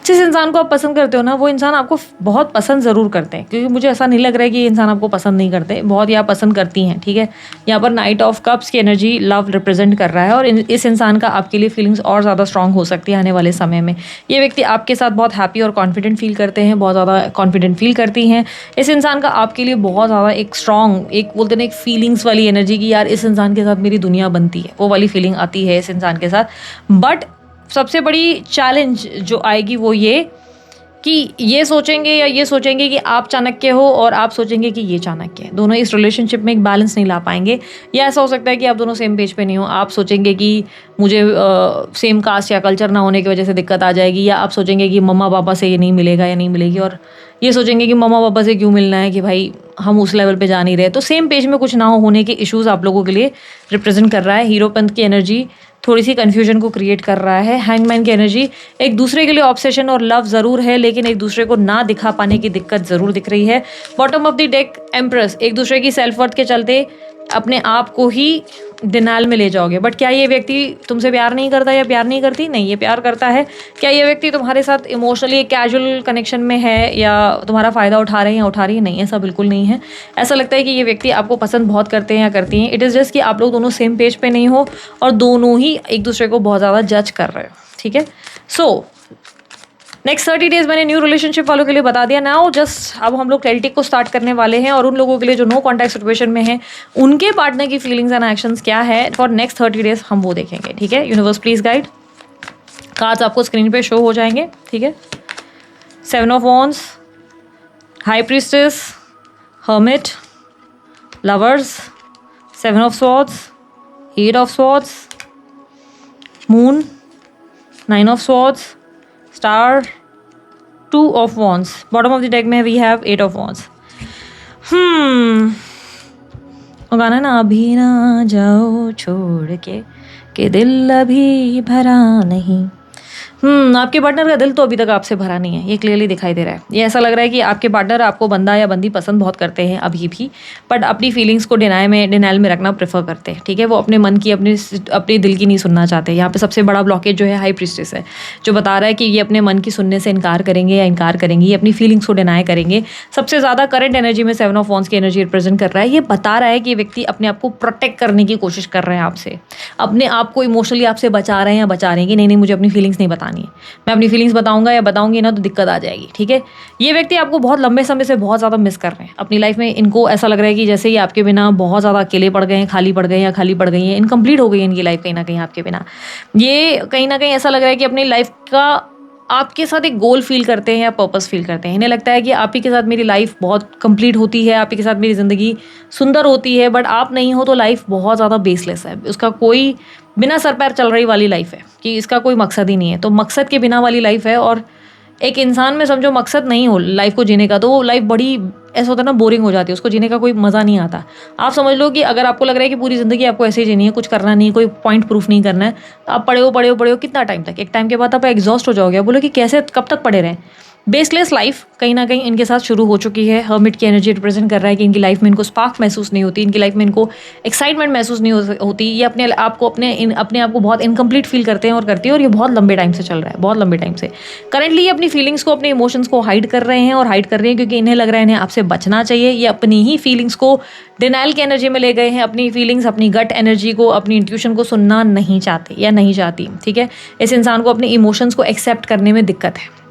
जिस इंसान को आप पसंद करते हो ना, वो इंसान आपको बहुत पसंद ज़रूर करते हैं, क्योंकि मुझे ऐसा नहीं लग रहा है कि ये इंसान आपको पसंद नहीं करते, बहुत ही आप पसंद करती हैं। ठीक है, यहाँ पर नाइट ऑफ कप्स की एनर्जी लव रिप्रेजेंट कर रहा है, और इस इंसान का आपके लिए फीलिंग्स और ज़्यादा स्ट्रांग हो सकती है आने वाले समय में। ये व्यक्ति आपके साथ बहुत हैप्पी और कॉन्फिडेंट फील करते हैं, बहुत ज़्यादा कॉन्फिडेंट फील करती हैं। इस इंसान का आपके लिए बहुत ज़्यादा एक स्ट्रांग, एक बोलते हैं एक फीलिंग्स वाली एनर्जी की यार इस इंसान के साथ मेरी दुनिया बनती है, वो वाली फीलिंग आती है इस इंसान के साथ। बट सबसे बड़ी चैलेंज जो आएगी वो ये कि ये सोचेंगे या ये सोचेंगे कि आप चाणक्य हो और आप सोचेंगे कि ये चाणक्य है। दोनों इस रिलेशनशिप में एक बैलेंस नहीं ला पाएंगे, या ऐसा हो सकता है कि आप दोनों सेम पेज पे नहीं हो। आप सोचेंगे कि मुझे सेम कास्ट या कल्चर ना होने की वजह से दिक्कत आ जाएगी, या आप सोचेंगे कि मम्मा पापा से ये नहीं मिलेगा या नहीं मिलेगी, और ये सोचेंगे कि मम्मा पापा से क्यों मिलना है, कि भाई हम उस लेवल पे जा नहीं रहे। तो सेम पेज में कुछ ना होने के इश्यूज आप लोगों के लिए रिप्रेजेंट कर रहा है। हीरोपंथ की एनर्जी थोड़ी सी कन्फ्यूजन को क्रिएट कर रहा है। हैंगमैन की एनर्जी एक दूसरे के लिए ऑब्सेशन और लव ज़रूर है, लेकिन एक दूसरे को ना दिखा पाने की दिक्कत ज़रूर दिख रही है। Bottom of the deck empress, एक दूसरे की सेल्फ वर्थ के चलते अपने आप को ही डिनाइल में ले जाओगे। बट क्या ये व्यक्ति तुमसे प्यार नहीं करता या प्यार नहीं करती? नहीं, ये प्यार करता है। क्या ये व्यक्ति तुम्हारे साथ इमोशनली एक कैजुअल कनेक्शन में है या तुम्हारा फ़ायदा उठा रहे हैं या उठा रही है? नहीं, ऐसा बिल्कुल नहीं है। ऐसा लगता है कि ये व्यक्ति आपको पसंद बहुत करते हैं या करती हैं। इट इज़ जस्ट कि आप लोग दोनों सेम पेज पे नहीं हो और दोनों ही एक दूसरे को बहुत ज़्यादा जज कर रहे हो। ठीक है, सो नेक्स्ट 30 डेज मैंने न्यू रिलेशनशिप वालों के लिए बता दिया। नाउ जस्ट अब हम लोग टेल्टिक को स्टार्ट करने वाले हैं, और उन लोगों के लिए जो नो कॉन्टैक्ट सिचुएशन में है उनके पार्टनर की फीलिंग्स एंड एक्शंस क्या है फॉर नेक्स्ट 30 डेज हम वो देखेंगे। ठीक है, यूनिवर्स प्लीज गाइड। कार्ड्स आपको स्क्रीन पे शो हो जाएंगे। ठीक है, 7 of wands, high priestess, hermit, lovers, 7 of swords, 8 of swords, moon, 9 of swords, star, 2 of wands. Bottom of the deck में वी हैव 8 ऑफ वॉन्ड्स। वो गाना ना, अभी ना जाओ छोड़ के दिल अभी भरा नहीं। आपके पार्टनर का दिल तो अभी तक आपसे भरा नहीं है, ये क्लियरली दिखाई दे रहा है। ये ऐसा लग रहा है कि आपके पार्टनर आपको बंदा या बंदी पसंद बहुत करते हैं अभी भी, बट अपनी फीलिंग्स को डिनाइल में रखना प्रेफर करते हैं। ठीक है, वो अपने मन की अपने दिल की नहीं सुनना चाहते। यहाँ पे सबसे बड़ा ब्लॉकेज जो है हाई प्रीस्टेस है, जो बता रहा है कि ये अपने मन की सुनने से इनकार करेंगे या इनकार करेंगी, ये अपनी फीलिंग्स को डिनाई करेंगे। सबसे ज़्यादा करंट एनर्जी में 7 ऑफ वॉन्ड्स की एनर्जी रिप्रेजेंट कर रहा है। ये बता रहा है कि ये व्यक्ति अपने आप को प्रोटेक्ट करने की कोशिश कर रहे हैं आपसे, अपने आप को इमोशनली आपसे बचा रहे हैं या बचा रहे हैं कि नहीं मुझे अपनी फीलिंग्स नहीं बतानी है, मैं अपनी फीलिंग्स बताऊंगा या बताऊंगी ना तो दिक्कत आ जाएगी। ठीक है, ये व्यक्ति आपको बहुत लंबे समय से बहुत ज़्यादा मिस कर रहे हैं अपनी लाइफ में। इनको ऐसा लग रहा है कि जैसे ही आपके बिना बहुत ज़्यादा अकेले पड़ गए हैं, खाली पड़ गए हैं या खाली पड़ गई हैं, इनकम्प्लीट हो गई है इनकी लाइफ कहीं ना कहीं आपके बिना। ये कहीं ना कहीं ऐसा लग रहा है कि अपनी लाइफ का आपके साथ एक गोल फील करते हैं या पर्पस फील करते हैं। इन्हें लगता है कि आप ही के साथ मेरी लाइफ बहुत कंप्लीट होती है, आप ही के साथ मेरी ज़िंदगी सुंदर होती है, बट आप नहीं हो तो लाइफ बहुत ज़्यादा बेसलेस है। उसका कोई बिना सर पैर चल रही वाली लाइफ है कि इसका कोई मकसद ही नहीं है। तो मकसद के बिना वाली लाइफ है, और एक इंसान में समझो मकसद नहीं हो लाइफ को जीने का तो वो लाइफ बड़ी ऐसा होता है ना, बोरिंग हो जाती है, उसको जीने का कोई मज़ा नहीं आता। आप समझ लो कि अगर आपको लग रहा है कि पूरी ज़िंदगी आपको ऐसे ही जीनी है, कुछ करना नहीं है, कोई पॉइंट प्रूफ नहीं करना है, तो आप पढ़े हो कितना टाइम तक? एक टाइम के बाद आप एग्जॉस्ट हो जाओगे। बोलो कि कैसे कब तक पढ़े रहें? बेसलेस लाइफ कहीं ना कहीं इनके साथ शुरू हो चुकी है। हर्मिट की एनर्जी रिप्रेजेंट कर रहा है कि इनकी लाइफ में इनको स्पार्क महसूस नहीं होती, इनकी लाइफ में इनको एक्साइटमेंट महसूस नहीं होती। ये अपने आप को बहुत इनकम्प्लीट फील करते हैं और करती है, और ये बहुत लंबे टाइम से चल रहा है, बहुत लंबे टाइम से। करंटली ये अपनी फीलिंग्स को, अपने इमोशंस को हाइड कर रहे हैं, और हाइड कर रहे हैं क्योंकि इन्हें लग रहा है इन्हें आपसे बचना चाहिए। ये अपनी ही फीलिंग्स को डिनाइल की एनर्जी में ले गए हैं, अपनी फीलिंग्स, अपनी गट एनर्जी को, अपनी इंट्यूशन को सुनना नहीं चाहते या नहीं चाहती। ठीक है, इस इंसान को अपने इमोशंस को एक्सेप्ट करने में दिक्कत है।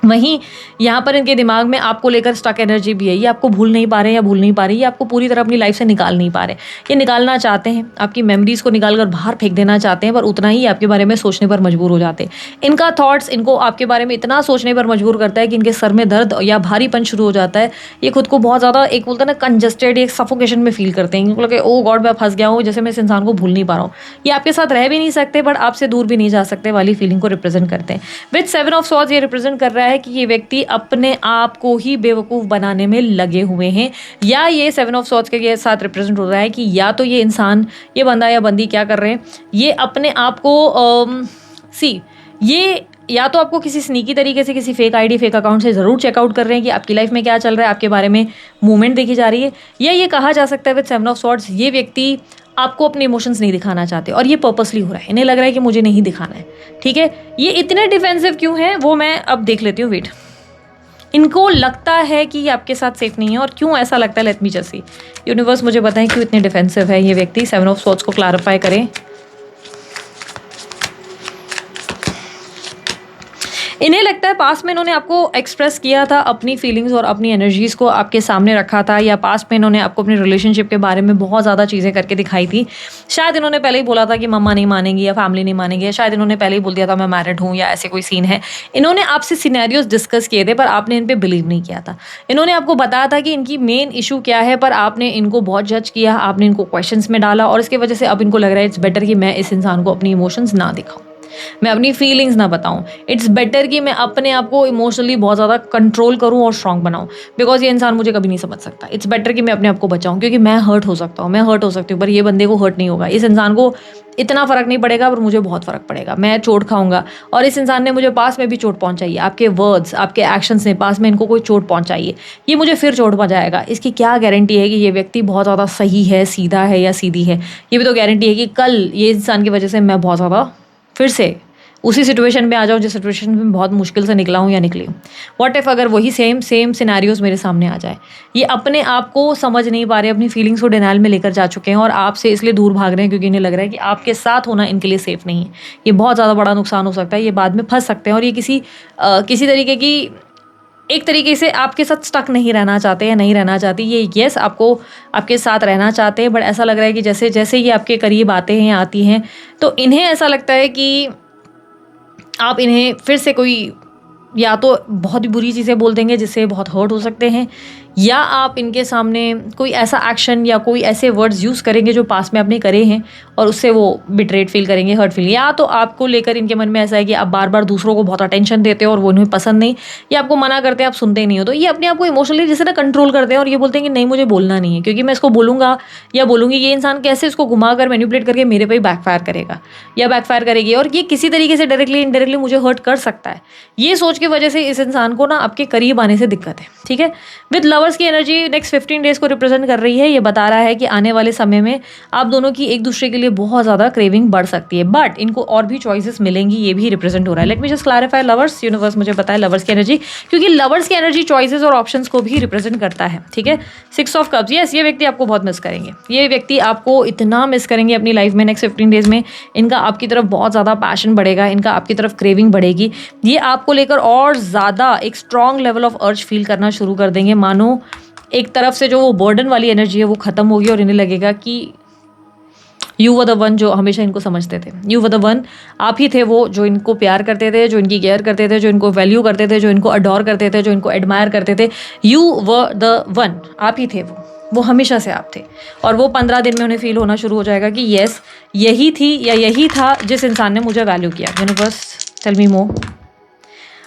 वहीं यहाँ पर इनके दिमाग में आपको लेकर स्टक एनर्जी भी है। ये आपको भूल नहीं पा रहे या भूल नहीं पा रही, ये आपको पूरी तरह अपनी लाइफ से निकाल नहीं पा रहे। ये निकालना चाहते हैं, आपकी मेमोरीज को निकाल कर बाहर फेंक देना चाहते हैं, पर उतना ही आपके बारे में सोचने पर मजबूर हो जाते हैं। इनका थॉट्स इनको आपके बारे में इतना सोचने पर मजबूर करता है कि इनके सर में दर्द या भारीपन शुरू हो जाता है। ये खुद को बहुत ज़्यादा एक बोलता है ना कंजस्टेड, एक सफोकेशन में फील करते हैं। इनको लगे ओ गॉड मैं फंस गया हूँ, जैसे मैं इस इंसान को भूल नहीं पा रहा हूँ। ये आपके साथ रह भी नहीं सकते बट आपसे दूर भी नहीं जा सकते वाली फीलिंग को रिप्रेजेंट करते हैं। विद 7 ऑफ सॉर्ड्स ये रिप्रेजेंट कर रहा है कि ये व्यक्ति अपने आप को ही बेवकूफ़ बनाने में लगे हुए हैं, या ये 7 ऑफ सॉर्ड्स के साथ रिप्रेजेंट हो रहा है कि या तो ये इंसान, ये बंदा या बंदी क्या कर रहे हैं, ये अपने आप को ये या तो आपको किसी स्नीकी तरीके से किसी फेक आईडी फेक अकाउंट से ज़रूर चेकआउट कर रहे हैं कि आपकी लाइफ में क्या चल रहा है, आपके बारे में मूवमेंट देखी जा रही है, या ये कहा जा सकता है विद 7 ऑफ सॉर्ड्स ये व्यक्ति आपको अपने इमोशंस नहीं दिखाना चाहते और ये पर्पसली हो रहा है। इन्हें लग रहा है कि मुझे नहीं दिखाना है, ठीक है। ये इतने डिफेंसिव क्यों हैं वो मैं अब देख लेती हूँ, वेट। इनको लगता है कि ये आपके साथ सेफ नहीं है, और क्यों ऐसा लगता है, लेट मी जस्ट सी। यूनिवर्स मुझे बताएं क्यों इतने डिफेंसिव है ये व्यक्ति। 7 ऑफ सॉर्ड्स को क्लैरिफाई करें। इन्हें लगता है पास्ट में इन्होंने आपको एक्सप्रेस किया था अपनी फीलिंग्स और अपनी एनर्जीज़ को आपके सामने रखा था, या पास्ट में इन्होंने आपको अपने रिलेशनशिप के बारे में बहुत ज़्यादा चीज़ें करके दिखाई थी। शायद इन्होंने पहले ही बोला था कि मम्मा नहीं मानेंगी या फैमिली नहीं मानेंगी, या शायद इन्होंने पहले ही बोल दिया था मैं मैरिड हूँ, या ऐसे कोई सीन है। इन्होंने आपसे सिनेरियोज डिस्कस किए थे पर आपने इन पर बिलीव नहीं किया था। इन्होंने आपको बताया था कि इनकी मेन इशू क्या है, पर आपने इनको बहुत जज किया, आपने इनको क्वेश्चंस में डाला, और इसकी वजह से अब इनको लग रहा है इट्स बेटर कि मैं इस इंसान को अपनी इमोशंस ना दिखाऊं, मैं अपनी फीलिंग्स ना बताऊं। इट्स बेटर कि मैं अपने आप को इमोशनली बहुत ज़्यादा कंट्रोल करूं और स्ट्रांग बनाऊं, बिकॉज ये इंसान मुझे कभी नहीं समझ सकता। इट्स बेटर कि मैं अपने आप को बचाऊं, क्योंकि मैं हर्ट हो सकता हूं, मैं हर्ट हो सकती हूँ, पर ये बंदे को हर्ट नहीं होगा। इस इंसान को इतना फ़र्क नहीं पड़ेगा पर मुझे बहुत फ़र्क पड़ेगा, मैं चोट खाऊंगा। और इस इंसान ने मुझे पास में भी चोट पहुंचाई है, आपके वर्ड्स आपके एक्शंस ने पास में इनको कोई चोट पहुंचाई है, ये मुझे फिर चोट पहुंचाएगा। इसकी क्या गारंटी है कि ये व्यक्ति बहुत ज़्यादा सही है, सीधा है या सीधी है? ये भी तो गारंटी है कि कल ये इंसान की वजह से मैं बहुत ज़्यादा फिर से उसी सिचुएशन में आ जाऊँ जिस सिचुएशन में बहुत मुश्किल से निकला हूँ या निकली हूँ। व्हाट इफ अगर वही सेम सिनेरियोज मेरे सामने आ जाए। ये अपने आप को समझ नहीं पा रहे, अपनी फीलिंग्स को डिनाइल में लेकर जा चुके हैं और आपसे इसलिए दूर भाग रहे हैं क्योंकि इन्हें लग रहा है कि आपके साथ होना इनके लिए सेफ नहीं है। ये बहुत ज़्यादा बड़ा नुकसान हो सकता है, ये बाद में फंस सकते हैं, और ये किसी तरीके की एक तरीके से आपके साथ स्टक नहीं रहना चाहते या नहीं रहना चाहती। ये यस आपको आपके साथ रहना चाहते हैं, बट ऐसा लग रहा है कि जैसे जैसे ये आपके करीब आते हैं आती हैं तो इन्हें ऐसा लगता है कि आप इन्हें फिर से कोई या तो बहुत ही बुरी चीज़ें बोल देंगे जिससे बहुत हर्ट हो सकते हैं, या आप इनके सामने कोई ऐसा एक्शन या कोई ऐसे वर्ड्स यूज़ करेंगे जो पास में आपने करे हैं और उससे वो बिट्रेड फील करेंगे, हर्ट फील। या तो आपको लेकर इनके मन में ऐसा है कि आप बार बार दूसरों को बहुत अटेंशन देते हो और वो इन्हें पसंद नहीं, या आपको मना करते हैं आप सुनते नहीं हो, तो ये अपने आप को इमोशनली जैसे ना कंट्रोल करते हैं और ये बोलते हैं कि नहीं मुझे बोलना नहीं है, क्योंकि मैं इसको बोलूँगा या बोलूँगी ये इंसान कैसे इसको घुमा कर मैनिपुलेट करके मेरे पे ही बैकफायर करेगा या बैकफायर करेगी, और ये किसी तरीके से डायरेक्टली इनडायरेक्टली मुझे हर्ट कर सकता है। ये सोच की वजह से इस इंसान को ना आपके करीब आने से दिक्कत है, ठीक है। विद लवर्स की एनर्जी नेक्स्ट 15 डेज को रिप्रेजेंट कर रही है। ये बता रहा है कि आने वाले समय में आप दोनों की एक दूसरे के लिए बहुत ज़्यादा क्रेविंग बढ़ सकती है, बट इनको और भी चॉइसेस मिलेंगी, ये भी रिप्रेजेंट हो रहा है। Late me just clarify lovers, universe मुझे बताए लवर्स की एनर्जी, क्योंकि लवर्स की एनर्जी चॉइसेस और ऑप्शंस को भी रिप्रेजेंट करता है, ठीक है। 6 ऑफ कप्स, यस ये व्यक्ति आपको बहुत मिस करेंगे, ये व्यक्ति आपको इतना मिस करेंगे अपनी लाइफ में नेक्स्ट 15 डेज में। इनका आपकी तरफ बहुत ज़्यादा पैशन बढ़ेगा, इनका आपकी तरफ क्रेविंग बढ़ेगी, ये आपको लेकर और ज़्यादा एक स्ट्रॉन्ग लेवल ऑफ अर्ज फील करना शुरू कर देंगे। मानो एक तरफ से जो वो बर्डन वाली एनर्जी है वो ख़त्म होगी और इन्हें लगेगा कि यू वर द वन, जो हमेशा इनको समझते थे, यू वर द वन, आप ही थे वो जो इनको प्यार करते थे, जो इनकी केयर करते थे, जो इनको वैल्यू करते थे, जो इनको अडोर करते थे, जो इनको एडमायर करते थे। यू वर द वन, आप ही थे वो हमेशा से आप थे। और वो 15 दिन में उन्हें फील होना शुरू हो जाएगा कि येस यही थी या यही था जिस इंसान ने मुझे वैल्यू किया। यूनिवर्स टेल मी मोर।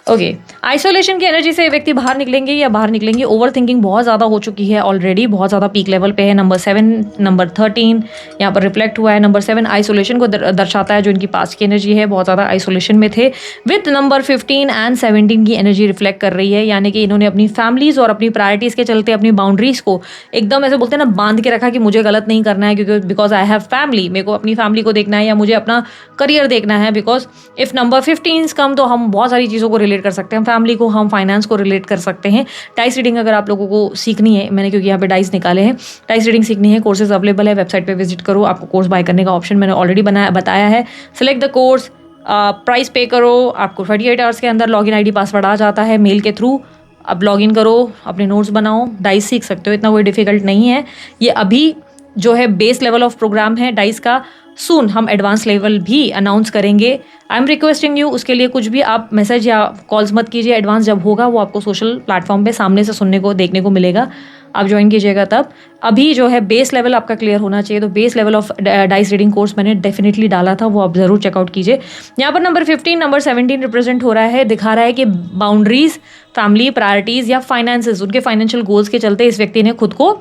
ओके, आइसोलेशन की एनर्जी से व्यक्ति बाहर निकलेंगे या बाहर निकलेंगे। ओवर थिंकिंग बहुत ज़्यादा हो चुकी है ऑलरेडी, बहुत ज़्यादा पीक लेवल पे है। नंबर 7, नंबर 13 यहाँ पर रिफ्लेक्ट हुआ है। नंबर 7 आइसोलेशन को दर्शाता है, जो इनकी पास्ट की एनर्जी है, बहुत ज़्यादा आइसोलेशन में थे। विथ नंबर 15 एंड 17 की एनर्जी रिफ्लेक्ट कर रही है, यानी कि इन्होंने अपनी फैमिलीज़ और अपनी प्रायोरिटीज़ के चलते अपनी बाउंड्रीज़ को एकदम ऐसे बोलते हैं ना बांध के रखा कि मुझे गलत नहीं करना है, क्योंकि बिकॉज आई हैव फैमिली, मेरे को अपनी फैमिली को देखना है या मुझे अपना करियर देखना है। बिकॉज इफ़ नंबर 15 कम तो हम बहुत सारी चीज़ों को रिलेट कर सकते हैं, फैमिली को, हम फाइनेंस को रिलेट कर सकते हैं। डाइस रीडिंग अगर आप लोगों को सीखनी है, मैंने क्योंकि यहाँ पे डाइस निकाले हैं, डाइस रीडिंग सीखनी है, कोर्सेज अवेलेबल है, वेबसाइट पे विजिट करो, आपको कोर्स बाय करने का ऑप्शन मैंने ऑलरेडी बताया है। सिलेक्ट द कोर्स, प्राइस पे करो, आपको 48 आवर्स के अंदर लॉगिन आईडी पासवर्ड आ जाता है मेल के थ्रू। अब लॉगिन करो, अपने नोट्स बनाओ, डाइस सीख सकते हो, इतना कोई डिफिकल्ट नहीं है। ये अभी जो है बेस लेवल ऑफ प्रोग्राम है डाइस का, सून हम एडवांस लेवल भी अनाउंस करेंगे। आई एम रिक्वेस्टिंग यू, उसके लिए कुछ भी आप मैसेज या कॉल्स मत कीजिए, एडवांस जब होगा वो आपको सोशल प्लेटफॉर्म पे सामने से सुनने को देखने को मिलेगा, आप ज्वाइन कीजिएगा तब। अभी जो है बेस लेवल आपका क्लियर होना चाहिए, तो base level of dice reading course मैंने डेफिनेटली डाला था, वो आप ज़रूर चेकआउट कीजिए। यहाँ पर नंबर 15 नंबर 17 रिप्रेजेंट हो रहा है, दिखा रहा है कि बाउंड्रीज, फैमिली प्रायोरिटीज़ या फाइनेंसेस, उनके फाइनेंशियल गोल्स के चलते इस व्यक्ति ने खुद को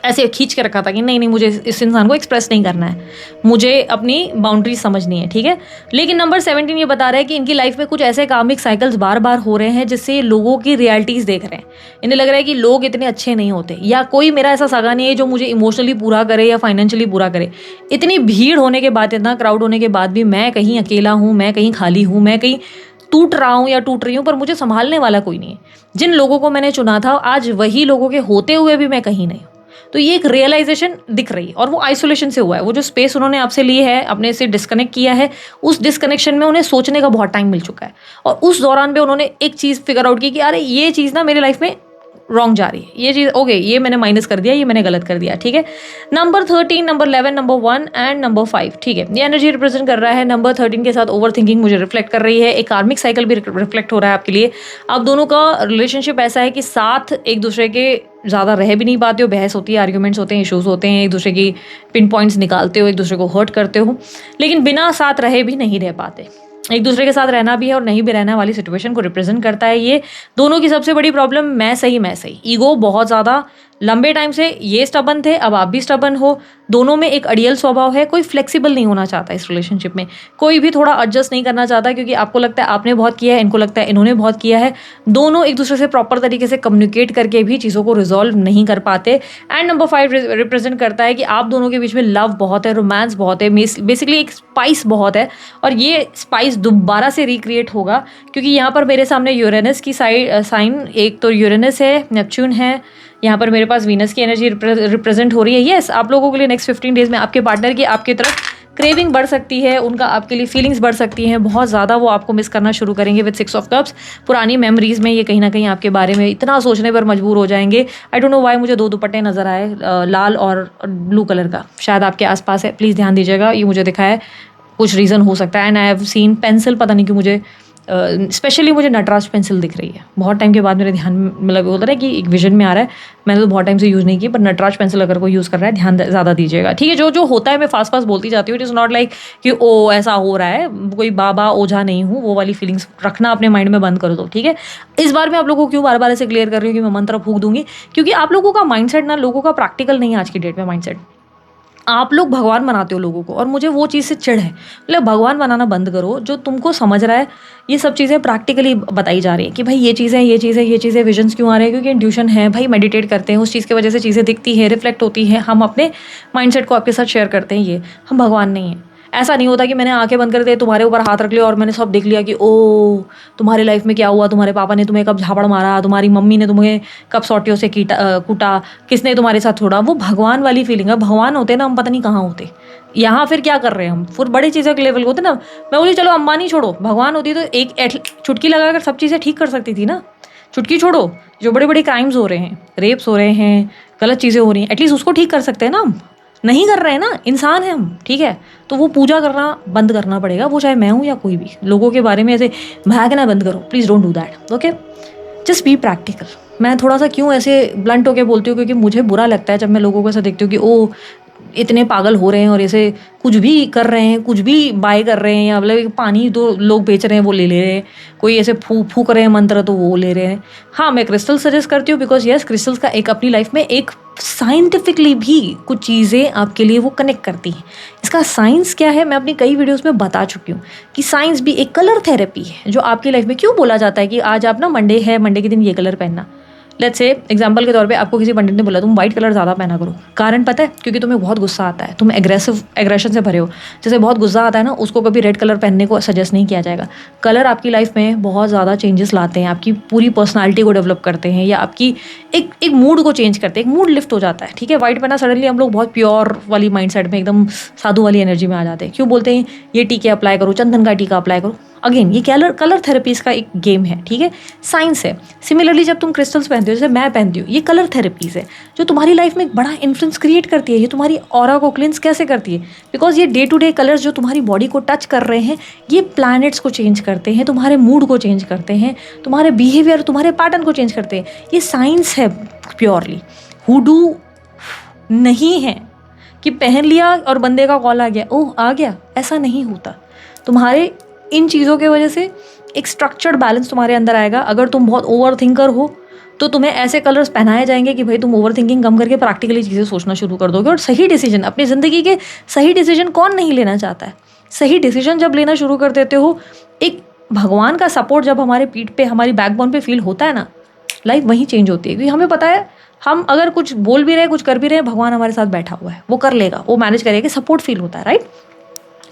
ऐसे खींच के रखा था कि नहीं मुझे इस इंसान को एक्सप्रेस नहीं करना है, मुझे अपनी बाउंड्री समझनी है, ठीक है। लेकिन नंबर 17 ये बता रहा है कि इनकी लाइफ में कुछ ऐसे कार्मिक साइकिल्स बार बार हो रहे हैं जिससे ये लोगों की रियलिटीज़ देख रहे हैं। इन्हें लग रहा है कि लोग इतने अच्छे नहीं होते, या कोई मेरा ऐसा सगा नहीं है जो मुझे इमोशनली पूरा करे या फाइनेंशियली पूरा करे। इतनी भीड़ होने के बाद, इतना क्राउड होने के बाद भी मैं कहीं अकेला हूँ, मैं कहीं खाली हूँ, मैं कहीं टूट रहा हूँ या टूट रही हूँ, पर मुझे संभालने वाला कोई नहीं है। जिन लोगों को मैंने चुना था आज वही लोगों के होते हुए भी मैं कहीं नहीं। तो ये एक रियलाइजेशन दिख रही है, और वो आइसोलेशन से हुआ है। वो जो स्पेस उन्होंने आपसे ली है, अपने से डिस्कनेक्ट किया है, उस डिस्कनेक्शन में उन्हें सोचने का बहुत टाइम मिल चुका है, और उस दौरान पे उन्होंने एक चीज़ फिगर आउट की कि अरे ये चीज़ ना मेरी लाइफ में रॉन्ग जा रही है, ये चीज़ ओके, ये मैंने माइनस कर दिया, ये मैंने गलत कर दिया, ठीक है। Number 13, number 11, number 1 and number 5, ठीक है, ये एनर्जी रिप्रेजेंट कर रहा है। नंबर 13 के साथ ओवर थिंकिंग मुझे रिफ्लेक्ट कर रही है, एक कार्मिक साइकिल भी रिफ्लेक्ट हो रहा है आपके लिए। आप दोनों का रिलेशनशिप ऐसा है कि साथ एक दूसरे के ज़्यादा रह भी नहीं पाते हो, बहस होती है, आर्ग्यूमेंट्स होते हैं, इश्यूज़ होते हैं, एक दूसरे की पिन पॉइंट्स निकालते हो, एक दूसरे को हर्ट करते हो, लेकिन बिना साथ रहे भी नहीं रह पाते। एक दूसरे के साथ रहना भी है और नहीं भी रहना वाली सिचुएशन को रिप्रेजेंट करता है ये। दोनों की सबसे बड़ी प्रॉब्लम मैं सही, ईगो बहुत ज़्यादा लंबे टाइम से ये स्टबन थे, अब आप भी स्टबन हो। दोनों में एक अड़ियल स्वभाव है, कोई फ्लेक्सिबल नहीं होना चाहता इस रिलेशनशिप में, कोई भी थोड़ा एडजस्ट नहीं करना चाहता, क्योंकि आपको लगता है आपने बहुत किया है, इनको लगता है इन्होंने बहुत किया है। दोनों एक दूसरे से प्रॉपर तरीके से कम्युनिकेट करके भी चीज़ों को रिजॉल्व नहीं कर पाते। एंड नंबर 5 रिप्रेजेंट करता है कि आप दोनों के बीच में लव बहुत है, रोमांस बहुत है, बेसिकली एक स्पाइस बहुत है, और ये स्पाइस दोबारा से रिक्रिएट होगा, क्योंकि यहाँ पर मेरे सामने यूरेनस की साइन, एक तो यूरेनस है, नेपच्यून है, यहाँ पर मेरे पास वीनस की एनर्जी रिप्रेजेंट हो रही है। यस, आप लोगों के लिए नेक्स्ट 15 डेज में आपके पार्टनर की आपकी तरफ क्रेविंग बढ़ सकती है, उनका आपके लिए फीलिंग्स बढ़ सकती हैं बहुत ज़्यादा, वो आपको मिस करना शुरू करेंगे विद 6 ऑफ कप्स। पुरानी मेमोरीज़ में ये कहीं ना कहीं आपके बारे में इतना सोचने पर मजबूर हो जाएंगे। आई डोंट नो वाई मुझे 2 दुपट्टे नज़र आए, लाल और ब्लू कलर का, शायद आपके आसपास है, प्लीज़ ध्यान दीजिएगा, ये मुझे दिखा है, कुछ रीज़न हो सकता है। And I have seen pencil, पता नहीं क्यों मुझे स्पेशली मुझे नटराज पेंसिल दिख रही है, बहुत टाइम के बाद मेरे ध्यान, मतलब बोल रहा है कि एक विजन में आ रहा है, मैंने तो बहुत टाइम से यूज़ नहीं की, पर नटराज पेंसिल अगर कोई यूज़ कर रहा है ध्यान ज़्यादा दीजिएगा, ठीक है। जो जो होता है मैं फास्ट बोलती जाती हूँ, इट इज़ नॉट लाइक कि ओ ऐसा हो रहा है, कोई बाबा ओझा नहीं हूँ, वो वाली फीलिंग्स रखना अपने माइंड में बंद कर दो, ठीक है। इस बार मैं आप लोगों को क्यों बार बार ऐसे क्लियर कर रही हूँ कि मैं मंत्र फूंक दूंगी, क्योंकि आप लोगों का माइंडसेट ना लोगों का प्रैक्टिकल नहीं है आज की डेट में माइंडसेट। आप लोग भगवान बनाते हो लोगों को, और मुझे वो चीज़ से चिढ़ है। मतलब भगवान बनाना बंद करो, जो तुमको समझ रहा है ये सब चीज़ें प्रैक्टिकली बताई जा रही है कि भाई ये चीज़ें विजन्स क्यों आ रहे हैं, क्योंकि इंट्यूशन है भाई, मेडिटेट करते हैं, उस चीज़ की वजह से चीज़ें दिखती है, रिफ्लेक्ट होती है, हम अपने माइंडसेट को आपके साथ शेयर करते हैं, ये हम भगवान नहीं है। ऐसा नहीं होता कि मैंने आंखें बंद कर दी, तुम्हारे ऊपर हाथ रख लिया और मैंने सब देख लिया कि ओ तुम्हारी लाइफ में क्या हुआ, तुम्हारे पापा ने तुम्हें कब झापड़ मारा, तुम्हारी मम्मी ने तुम्हें कब सोटियों से कूटा, किसने तुम्हारे साथ छोड़ा। वो भगवान वाली फीलिंग है। भगवान होते ना हम पता नहीं कहाँ होते, यहाँ फिर क्या कर रहे हैं हम, फिर बड़ी चीज़ों के लेवल होते ना। मैं बोली चलो अंबानी छोड़ो, भगवान होती तो एक चुटकी लगाकर सब चीज़ें ठीक कर सकती थी ना। चुटकी छोड़ो, जो बड़े बड़े क्राइम्स हो रहे हैं, रेप्स हो रहे हैं, गलत चीज़ें हो रही हैं, एटलीस्ट उसको ठीक कर सकते हैं ना। हम नहीं कर रहे हैं ना, इंसान है हम, ठीक है। तो वो पूजा करना बंद करना पड़ेगा, वो चाहे मैं हूँ या कोई भी। लोगों के बारे में ऐसे भागना बंद करो, please don't do that, okay. Just be practical. मैं थोड़ा सा क्यों ऐसे ब्लंट होके बोलती हूँ, क्योंकि मुझे बुरा लगता है जब मैं लोगों को ऐसा देखती हूँ कि ओ इतने पागल हो रहे हैं और ऐसे कुछ भी कर रहे हैं, कुछ भी बाय कर रहे हैं, या मतलब पानी तो लोग बेच रहे हैं वो ले रहे हैं, कोई ऐसे फूक रहे हैं मंत्र तो वो ले रहे हैं। हाँ, मैं क्रिस्टल सजेस्ट करती हूँ, बिकॉज यस क्रिस्टल्स का एक अपनी लाइफ में एक साइंटिफिकली भी कुछ चीज़ें आपके लिए वो कनेक्ट करती हैं। इसका साइंस क्या है मैं अपनी कई वीडियोस में बता चुकी हूँ कि साइंस भी एक कलर थेरेपी है, जो आपकी लाइफ में क्यों बोला जाता है कि आज आप ना मंडे है, मंडे के दिन ये कलर पहनना। लेट्स से एग्जांपल के तौर पे आपको किसी पंडित ने बोला तुम व्हाइट कलर ज़्यादा पहना करो, कारण पता है, क्योंकि तुम्हें बहुत गुस्सा आता है, तुम एग्रेशन से भरे हो, जैसे बहुत गुस्सा आता है ना, उसको कभी रेड कलर पहनने को सजेस्ट नहीं किया जाएगा। कलर आपकी लाइफ में बहुत ज़्यादा चेंजेस लाते हैं, आपकी पूरी पर्सनालिटी को डेवलप करते हैं, या आपकी एक मूड को चेंज करते हैं, एक मूड लिफ्ट हो जाता है, ठीक है। व्हाइट पहना, सडनली हम लोग बहुत प्योर वाली माइंड सेट में, एकदम साधु वाली एनर्जी में आ जाते हैं। क्यों बोलते हैं ये टीके अप्लाई करो, चंदन का टीका अप्लाई करो? अगेन ये कलर थेरेपीज का एक गेम है, ठीक है, साइंस है। सिमिलरली जब तुम क्रिस्टल्स पहनते हो, जैसे मैं पहनती हूँ, ये कलर थेरेपीज है जो तुम्हारी लाइफ में एक बड़ा इन्फ्लुएंस क्रिएट करती है। ये तुम्हारी ऑरा को क्लिंस कैसे करती है? बिकॉज ये डे टू डे कलर्स जो तुम्हारी बॉडी को टच कर रहे हैं, ये प्लैनेट्स को चेंज करते हैं, तुम्हारे मूड को चेंज करते हैं, तुम्हारे बिहेवियर, तुम्हारे पैटर्न को चेंज करते हैं। ये साइंस है प्योरली। हुडू नहीं है कि पहन लिया और बंदे का कॉल आ गया, ओह आ गया, ऐसा नहीं होता। तुम्हारे इन चीज़ों के वजह से एक स्ट्रक्चर्ड बैलेंस तुम्हारे अंदर आएगा। अगर तुम बहुत ओवर थिंकर हो तो तुम्हें ऐसे कलर्स पहनाए जाएंगे कि भाई तुम ओवर थिंकिंग कम करके प्रैक्टिकली चीज़ें सोचना शुरू कर दोगे। और सही डिसीजन, अपनी ज़िंदगी के सही डिसीजन कौन नहीं लेना चाहता है? सही डिसीजन जब लेना शुरू कर देते हो, एक भगवान का सपोर्ट जब हमारे पीठ पे, हमारी बैकबोन पे फील होता है ना, लाइफ वहीं चेंज होती है। क्योंकि हमें पता है हम अगर कुछ बोल भी रहे, कुछ कर भी रहे, भगवान हमारे साथ बैठा हुआ है, वो कर लेगा, वो मैनेज करेगा, सपोर्ट फील होता है, राइट।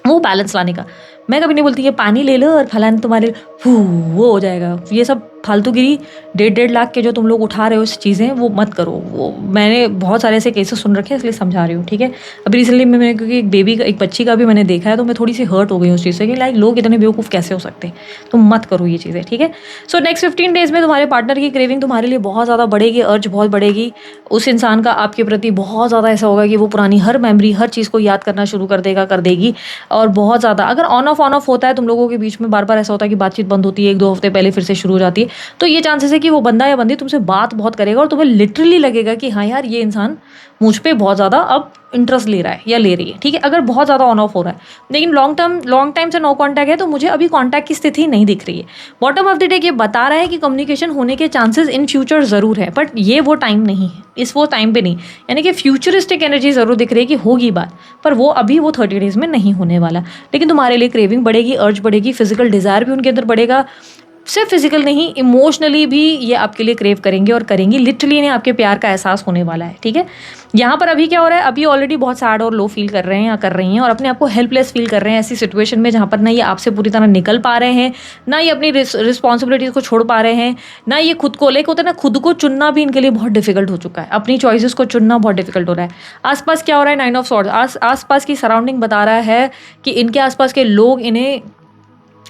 वो बैलेंस लाने का। मैं कभी नहीं बोलती ये पानी ले लो और फलाने तुम्हारे वो हो जाएगा। ये सब फालतूगिरी 1.5 लाख के जो तुम लोग उठा रहे हो चीज़ें, वो मत करो। वो मैंने बहुत सारे ऐसे केसेस सुन रखे हैं, इसलिए समझा रही हूँ, ठीक है। अभी रिसेंटली में मैंने, क्योंकि एक बच्ची का भी मैंने देखा है, तो मैं थोड़ी सी हर्ट हो गई उस चीज़ से कि लाइक लोग इतने बेवकूफ़ कैसे हो सकते हैं। तुम मत करो ये चीज़ें, ठीक है। सो नेक्स्ट 15 डेज़ में तुम्हारे पार्टनर की क्रेविंग तुम्हारे लिए बहुत ज़्यादा बढ़ेगी, अर्ज बहुत बढ़ेगी। उस इंसान का आपके प्रति बहुत ज़्यादा ऐसा होगा कि वो पुरानी हर मेमोरी, हर चीज़ को याद करना शुरू कर देगी। और बहुत ज़्यादा अगर ऑन ऑफ होता है तुम लोगों के बीच में, बार बार ऐसा होता है कि बातचीत बंद होती है, 1-2 हफ्ते पहले फिर से शुरू हो जाती है, तो ये चांसेस है कि वो बंदा या बंदी तुमसे बात बहुत करेगा और तुम्हें लिटरली लगेगा कि हाँ यार ये इंसान मुझ पे बहुत ज़्यादा अब इंटरेस्ट ले रहा है या ले रही है, ठीक है। अगर बहुत ज़्यादा ऑन ऑफ हो रहा है, लेकिन लॉन्ग टाइम से नो कांटेक्ट है, तो मुझे अभी कांटेक्ट की स्थिति नहीं दिख रही है। बॉटम ऑफ द डे ये बता रहा है कि कम्युनिकेशन होने के चांसेस इन फ्यूचर ज़रूर है, बट ये वो टाइम नहीं है, वो टाइम पे नहीं। यानी कि फ्यूचरिस्टिक एनर्जी ज़रूर दिख रही है कि होगी बात, पर वो अभी वो 30 डेज़ में नहीं होने वाला। लेकिन तुम्हारे लिए क्रेविंग बढ़ेगी, अर्ज बढ़ेगी, फिजिकल डिज़ायर भी उनके अंदर बढ़ेगा। सिर्फ फिजिकल नहीं, इमोशनली भी ये आपके लिए क्रेव करेंगे और करेंगी। लिटरली इन्हें आपके प्यार का एहसास होने वाला है, ठीक है। यहाँ पर अभी क्या हो रहा है, अभी ऑलरेडी बहुत सैड और लो फील कर रहे हैं या कर रही हैं, और अपने आप को हेल्पलेस फील कर रहे हैं ऐसी सिचुएशन में जहाँ पर ना ये आपसे पूरी तरह निकल पा रहे हैं, ना ये अपनी रिस्पॉन्सिबिलिटीज़ को छोड़ पा रहे हैं, ना ये खुद को लेकर होता है ना, खुद को चुनना भी इनके लिए बहुत डिफिकल्ट हो चुका है। अपनी चॉइसेस को चुनना बहुत डिफिकल्ट हो रहा है। आसपास क्या हो रहा है, 9 ऑफ सॉर्ड्स, आसपास की सराउंडिंग बता रहा है कि इनके आसपास के लोग इन्हें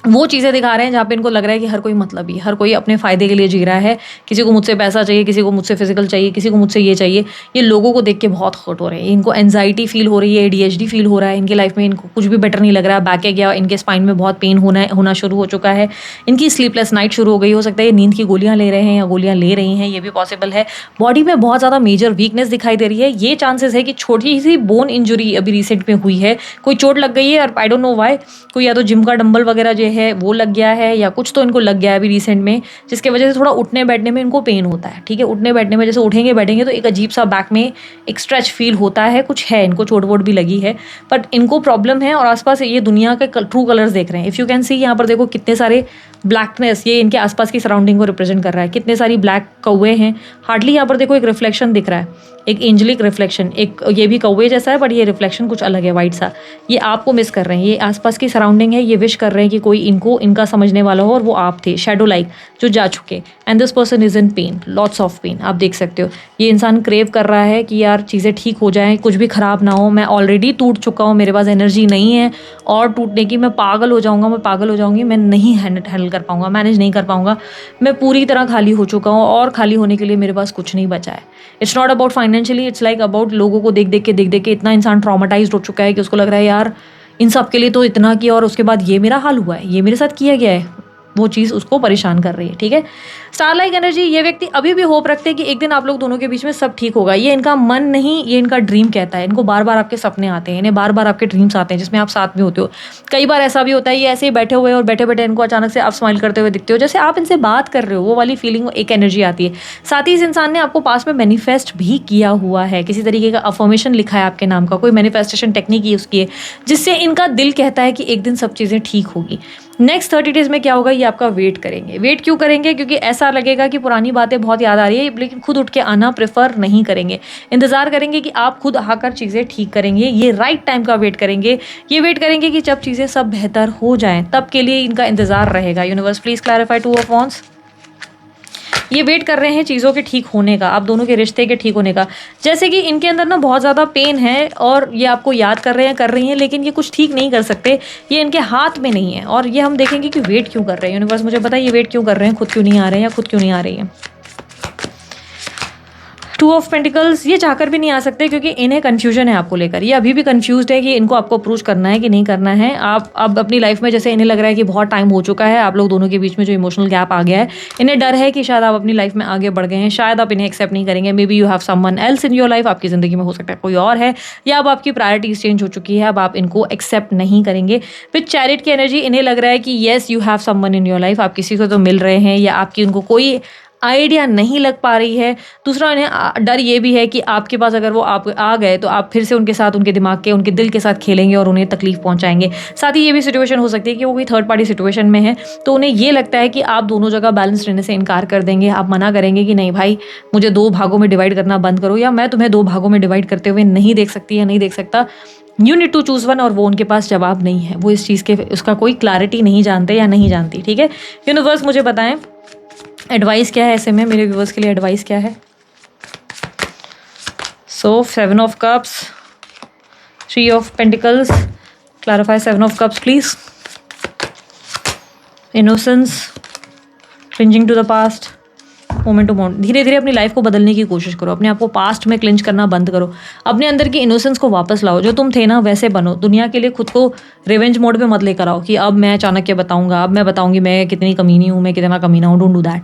वो चीज़ें दिखा रहे हैं जहाँ पे इनको लग रहा है कि हर कोई मतलबी, हर कोई अपने फ़ायदे के लिए जी रहा है। किसी को मुझसे पैसा चाहिए, किसी को मुझसे फिजिकल चाहिए, किसी को मुझसे ये चाहिए। ये लोगों को देख के बहुत हर्ट हो रहे हैं, इनको एंजाइटी फील हो रही है, ADHD फील हो रहा है इनकी लाइफ में, इनको कुछ भी बेटर नहीं लग रहा है। बैक गया, इनके स्पाइन में बहुत पेन होना शुरू हो चुका है, इनकी स्लीपलेस नाइट शुरू हो गई। हो सकता है ये नींद की गोलियाँ ले रहे हैं या गोलियाँ ले रही हैं, ये भी पॉसिबल है। बॉडी में बहुत ज़्यादा मेजर वीकनेस दिखाई दे रही है। ये चांसेस है कि छोटी सी बोन इंजुरी अभी रिसेंट में हुई है, कोई चोट लग गई है, और आई डोंट नो व्हाई, कोई या तो जिम का डंबल वगैरह जो है वो लग गया है, या कुछ तो इनको लग गया है अभी रिसेंट में, जिसके वजह से थोड़ा उठने बैठने में इनको पेन होता है, ठीक है। उठने बैठने में जैसे उठेंगे बैठेंगे तो एक अजीब सा बैक में एक स्ट्रेच फील होता है, कुछ है, इनको चोट वोट भी लगी है, बट इनको प्रॉब्लम है। और आसपास ये दुनिया के ट्रू कलर्स देख रहे हैं। इफ़ यू कैन सी, यहाँ पर देखो कितने सारे ब्लैकनेस, ये इनके आसपास की सराउंडिंग को रिप्रेजेंट कर रहा है। कितने सारी ब्लैक कौवे हैं, हार्डली यहाँ पर देखो एक रिफ्लेक्शन दिख रहा है, एक एंजलिक रिफ्लेक्शन, एक ये भी कौवे जैसा है, बट ये रिफ्लेक्शन कुछ अलग है, वाइट सा। ये आपको मिस कर रहे हैं, ये आसपास की सराउंडिंग है, ये विश कर रहे हैं कि कोई इनका समझने वाला हो, और वो आप थे, शैडो लाइक, जो जा चुके। And this person is in pain, lots of pain. आप देख सकते हो ये इंसान क्रेव कर रहा है कि यार चीज़ें ठीक हो जाएं, कुछ भी ख़राब ना हो। मैं ऑलरेडी टूट चुका हूँ, मेरे पास एनर्जी नहीं है और टूटने की, मैं पागल हो जाऊँगा, मैं पागल हो जाऊँगी, मैं नहीं हैंडल कर पाऊँगा, मैनेज नहीं कर पाऊँगा। मैं पूरी तरह खाली हो चुका हूँ और खाली होने के लिए मेरे पास कुछ नहीं बचा है। It's not about financially, it's like about लोगों को देख देख के इतना इंसान ट्रॉमेटाइज्ड हो चुका है कि उसको लग रहा है यार इन सब के लिए तो इतना किया और उसके बाद ये मेरा हाल हुआ है, ये मेरे साथ किया गया है। वो चीज़ उसको परेशान कर रही है, ठीक है। स्टार लाइक एनर्जी, ये व्यक्ति अभी भी होप रखते हैं कि एक दिन आप लोग दोनों के बीच में सब ठीक होगा। ये इनका मन नहीं, ये इनका ड्रीम कहता है। इनको बार बार आपके सपने आते हैं, इन्हें बार बार आपके ड्रीम्स आते हैं जिसमें आप साथ में होते हो। कई बार ऐसा भी होता है ये ऐसे ही बैठे हुए और बैठे बैठे इनको अचानक से आप स्माइल करते हुए दिखते हो, जैसे आप इनसे बात कर रहे हो, वो वाली फीलिंग, एक एनर्जी आती है। साथ ही इस इंसान ने आपको पास में मैनिफेस्ट भी किया हुआ है, किसी तरीके का अफर्मेशन लिखा है आपके नाम का, कोई मैनिफेस्टेशन टेक्निक यूज़ की है, जिससे इनका दिल कहता है कि एक दिन सब चीज़ें ठीक होगी। नेक्स्ट 30 डेज़ में क्या होगा, ये आपका वेट करेंगे। वेट क्यों करेंगे? क्योंकि ऐसा लगेगा कि पुरानी बातें बहुत याद आ रही है, लेकिन खुद उठ के आना प्रेफर नहीं करेंगे। इंतज़ार करेंगे कि आप खुद आकर चीज़ें ठीक करेंगे। ये राइट टाइम का वेट करेंगे। ये वेट करेंगे कि जब चीज़ें सब बेहतर हो जाएं, तब के लिए इनका इंतज़ार रहेगा। Universe please clarify 2 of wands. ये वेट कर रहे हैं चीज़ों के ठीक होने का, आप दोनों के रिश्ते के ठीक होने का। जैसे कि इनके अंदर ना बहुत ज़्यादा पेन है और ये आपको याद कर रहे हैं, कर रही हैं, लेकिन ये कुछ ठीक नहीं कर सकते, ये इनके हाथ में नहीं है। और ये हम देखेंगे कि वेट क्यों कर रहे हैं। यूनिवर्स मुझे बताइए, ये वेट क्यों कर रहे हैं, खुद क्यों नहीं आ रहे हैं या खुद क्यों नहीं आ रही हैं। 2 ऑफ पेंटिकल्स, ये चाहकर भी नहीं आ सकते क्योंकि इन्हें कन्फ्यूजन है आपको लेकर। ये अभी भी कन्फ्यूज्ड है कि इनको आपको अप्रोच करना है कि नहीं करना है। आप अब अपनी लाइफ में, जैसे इन्हें लग रहा है कि बहुत टाइम हो चुका है, आप लोग दोनों के बीच में जो इमोशनल गैप आ गया है, इन्हें डर है कि शायद आप अपनी लाइफ में आगे बढ़ गए हैं, शायद आप इन्हें एक्सेप्ट नहीं करेंगे। May be you have someone else in your life, आपकी ज़िंदगी में हो सकता है कोई और है, या अब आपकी प्रायोरिटीज चेंज हो चुकी है, अब आप इनको एक्सेप्ट नहीं करेंगे। फिर चैरिट की एनर्जी, इन्हें लग रहा है कि yes you have someone in your life, आप किसी को तो मिल रहे हैं या आपकी उनको कोई आइडिया नहीं लग पा रही है। दूसरा, इन्हें डर ये भी है कि आपके पास अगर वो आप आ गए तो आप फिर से उनके साथ, उनके दिमाग के, उनके दिल के साथ खेलेंगे और उन्हें तकलीफ पहुंचाएंगे। साथ ही ये भी सिचुएशन हो सकती है कि वो कोई थर्ड पार्टी सिचुएशन में है, तो उन्हें ये लगता है कि आप दोनों जगह बैलेंस रहने से इनकार कर देंगे। आप मना करेंगे कि नहीं भाई, मुझे 2 भागों में डिवाइड करना बंद करो, या मैं तुम्हें 2 भागों में डिवाइड करते हुए नहीं देख सकती या नहीं देख सकता। You need to choose one. और वो उनके पास जवाब नहीं है, वो इस चीज़ के, उसका कोई क्लैरिटी नहीं जानते या नहीं जानती। ठीक है, यूनिवर्स मुझे बताएं एडवाइस क्या है ऐसे में, मेरे व्यूवर्स के लिए एडवाइस क्या है। So 7 of cups, 3 of pentacles, clarify 7 of cups please. Innocence, clinging to the past, moment to moment. धीरे धीरे अपनी लाइफ को बदलने की कोशिश करो, अपने आप को पास्ट में क्लिंच करना बंद करो, अपने अंदर की इनोसेंस को वापस लाओ। जो तुम थे ना वैसे बनो। दुनिया के लिए खुद को रिवेंज मोड पे मत लेकर आओ कि अब मैं चाणक्य बताऊंगा, अब मैं बताऊंगी मैं कितनी कमीनी हूँ, मैं कितना कमीना हूँ। Don't do that,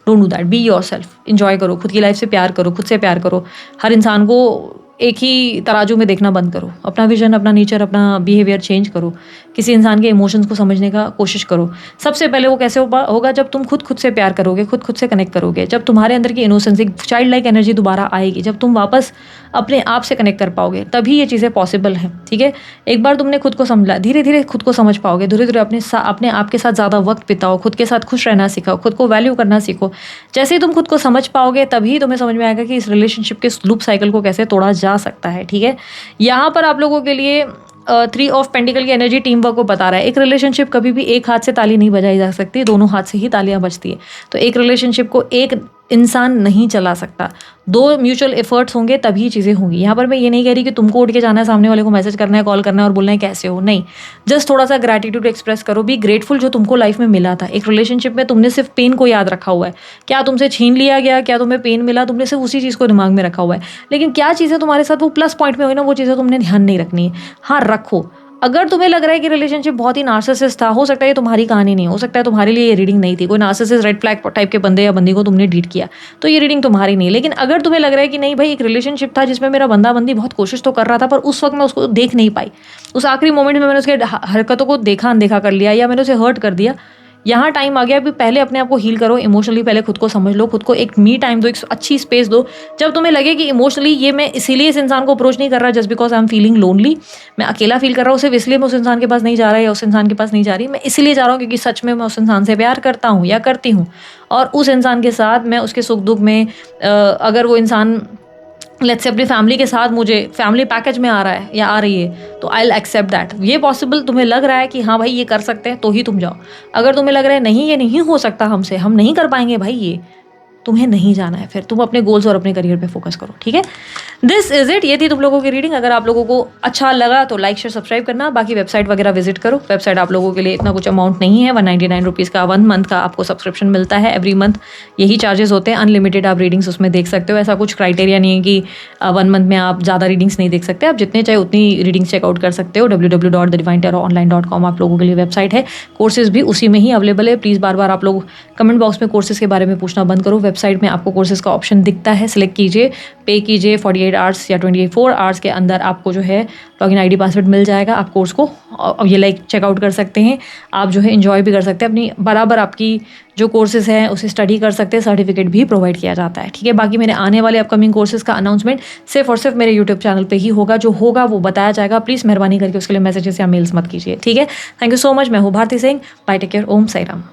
don't do that. Be your self, enjoy करो, खुद की लाइफ से प्यार करो, खुद से प्यार करो। हर इंसान को एक ही तराजू में देखना बंद करो। अपना विजन, अपना नेचर, अपना बिहेवियर चेंज करो। किसी इंसान के इमोशंस को समझने का कोशिश करो। सबसे पहले वो कैसे होगा, जब तुम खुद से प्यार करोगे, खुद से कनेक्ट करोगे, जब तुम्हारे अंदर की इनोसेंस, एक चाइल्ड लाइक एनर्जी दोबारा आएगी, जब तुम वापस अपने आप से कनेक्ट कर पाओगे, तभी ये चीज़ें पॉसिबल हैं। ठीक है, एक बार तुमने खुद को समझा, धीरे धीरे खुद को समझ पाओगे। धीरे धीरे अपने आप के साथ ज़्यादा वक्त बिताओ, खुद के साथ खुश रहना सीखो, खुद को वैल्यू करना सीखो। जैसे ही तुम खुद को समझ पाओगे, तभी तुम्हें समझ में आएगा कि इस रिलेशनशिप के लूप साइकिल को कैसे तोड़ा जा सकता है। ठीक है, यहाँ पर आप लोगों के लिए 3 ऑफ पेंटिकल की एनर्जी टीम वर्क को बता रहा है। एक रिलेशनशिप कभी भी एक हाथ से ताली नहीं बजाई जा सकती, दोनों हाथ से ही तालियां बजती है। तो एक रिलेशनशिप को एक इंसान नहीं चला सकता, 2 म्यूचुअल एफर्ट्स होंगे तभी चीज़ें होंगी। यहाँ पर मैं ये नहीं कह रही कि तुमको उठ के जाना है, सामने वाले को मैसेज करना है, कॉल करना है और बोलना है कैसे हो, नहीं। जस्ट थोड़ा सा ग्रैटिट्यूड एक्सप्रेस करो, बी ग्रेटफुल जो तुमको लाइफ में मिला था। एक रिलेशनशिप में तुमने सिर्फ पेन को याद रखा हुआ है, क्या तुमसे छीन लिया गया, क्या तुम्हें पेन मिला, तुमने सिर्फ उसी चीज़ को दिमाग में रखा हुआ है। लेकिन क्या चीज़ें तुम्हारे साथ वो प्लस पॉइंट में हुई ना, वो चीज़ें तुमने ध्यान नहीं रखनी है। हाँ रखो। अगर तुम्हें लग रहा है कि रिलेशनशिप बहुत ही नार्सिसिस्ट था, हो सकता है ये तुम्हारी कहानी नहीं, हो सकता है तुम्हारे लिए ये रीडिंग नहीं थी। कोई नार्सिसिस्ट रेड फ्लैग टाइप के बंदे या बंदी को तुमने डीट किया, तो ये रीडिंग तुम्हारी नहीं। लेकिन अगर तुम्हें लग रहा है कि नहीं भाई, एक रिलेशनशिप था जिसमें मेरा बंदा बंदी बहुत कोशिश तो कर रहा था, पर उस वक्त मैं उसको देख नहीं पाई, उस आखिरी मोमेंट में मैंने उसके हरकतों को देखा अनदेखा कर लिया, या मैंने उसे हर्ट कर दिया, यहाँ टाइम आ गया अभी। पहले अपने आप को हील करो इमोशनली, पहले खुद को समझ लो, खुद को एक मी टाइम दो, एक अच्छी स्पेस दो। जब तुम्हें लगे कि इमोशनली ये मैं इसीलिए इस इंसान को अप्रोच नहीं कर रहा just because I am feeling lonely, मैं अकेला फील कर रहा हूँ, सिर्फ इसलिए मैं उस इंसान के पास नहीं जा रहा या उस इंसान के पास नहीं जा रही, मैं इसलिए जा रहा हूँ क्योंकि सच में मैं उस इंसान से प्यार करता हूँ या करती हूँ, और उस इंसान के साथ मैं उसके सुख दुख में, अगर वो इंसान लेट्स से अपनी फैमिली के साथ मुझे फैमिली पैकेज में आ रहा है या आ रही है, तो आई विल एक्सेप्ट दैट। ये पॉसिबल तुम्हें लग रहा है कि हाँ भाई ये कर सकते हैं, तो ही तुम जाओ। अगर तुम्हें लग रहा है नहीं ये नहीं हो सकता हमसे, हम नहीं कर पाएंगे भाई, ये तुम्हें नहीं जाना है। फिर तुम अपने गोल्स और अपने करियर पे फोकस करो। ठीक है, दिस इज इट। ये थी तुम लोगों की रीडिंग। अगर आप लोगों को अच्छा लगा तो लाइक शेयर सब्सक्राइब करना। बाकी वेबसाइट वगैरह विजिट करो। वेबसाइट आप लोगों के लिए इतना कुछ अमाउंट नहीं है, 199 रुपीज़ का 1 मंथ का आपको सब्सक्रिप्शन मिलता है एवरी मंथ। यही चार्जेस होते हैं, अनलिमिटेड आप रीडिंग्स उसमें देख सकते हो। ऐसा कुछ क्राइटेरिया नहीं है कि 1 मंथ में आप ज़्यादा रीडिंग्स नहीं देख सकते, आप जितने चाहे उतनी रीडिंग्स चेकआउट कर सकते हो। www.thedivinetarot.online.com आप लोगों के लिए वेबसाइट है। कोर्सेज भी उसी में ही अवेलेबल है। प्लीज़ बार बार आप लोग कमेंट बॉक्स में कोर्सेज के बारे में पूछना बंद करो। वेबसाइट में आपको कोर्सेज़ का ऑप्शन दिखता है, सिलेक्ट कीजिए, पे कीजिए, 48 आवर्स या 24 आवर्स के अंदर आपको जो है लॉगिन आईडी पासवर्ड मिल जाएगा। आप कोर्स को ये लाइक चेकआउट कर सकते हैं, आप जो है इन्जॉय भी कर सकते हैं, अपनी बराबर आपकी जो कोर्सेज़ हैं उसे स्टडी कर सकते हैं, सर्टिफिकेट भी प्रोवाइड किया जाता है। ठीक है, बाकी मेरे आने वाले अपकमिंग कोर्सेज़ का अनाउंसमेंट सिर्फ और सिर्फ मेरे यूट्यूब चैनल पे ही होगा, जो होगा वो बताया जाएगा। प्लीज़ मेहरबानी करके उसके लिए मैसेजेस या मेल्स मत कीजिए। ठीक है, थैंक यू सो मच। मैं हूँ Bharti Singh. Bye, take care, Om Sai Ram.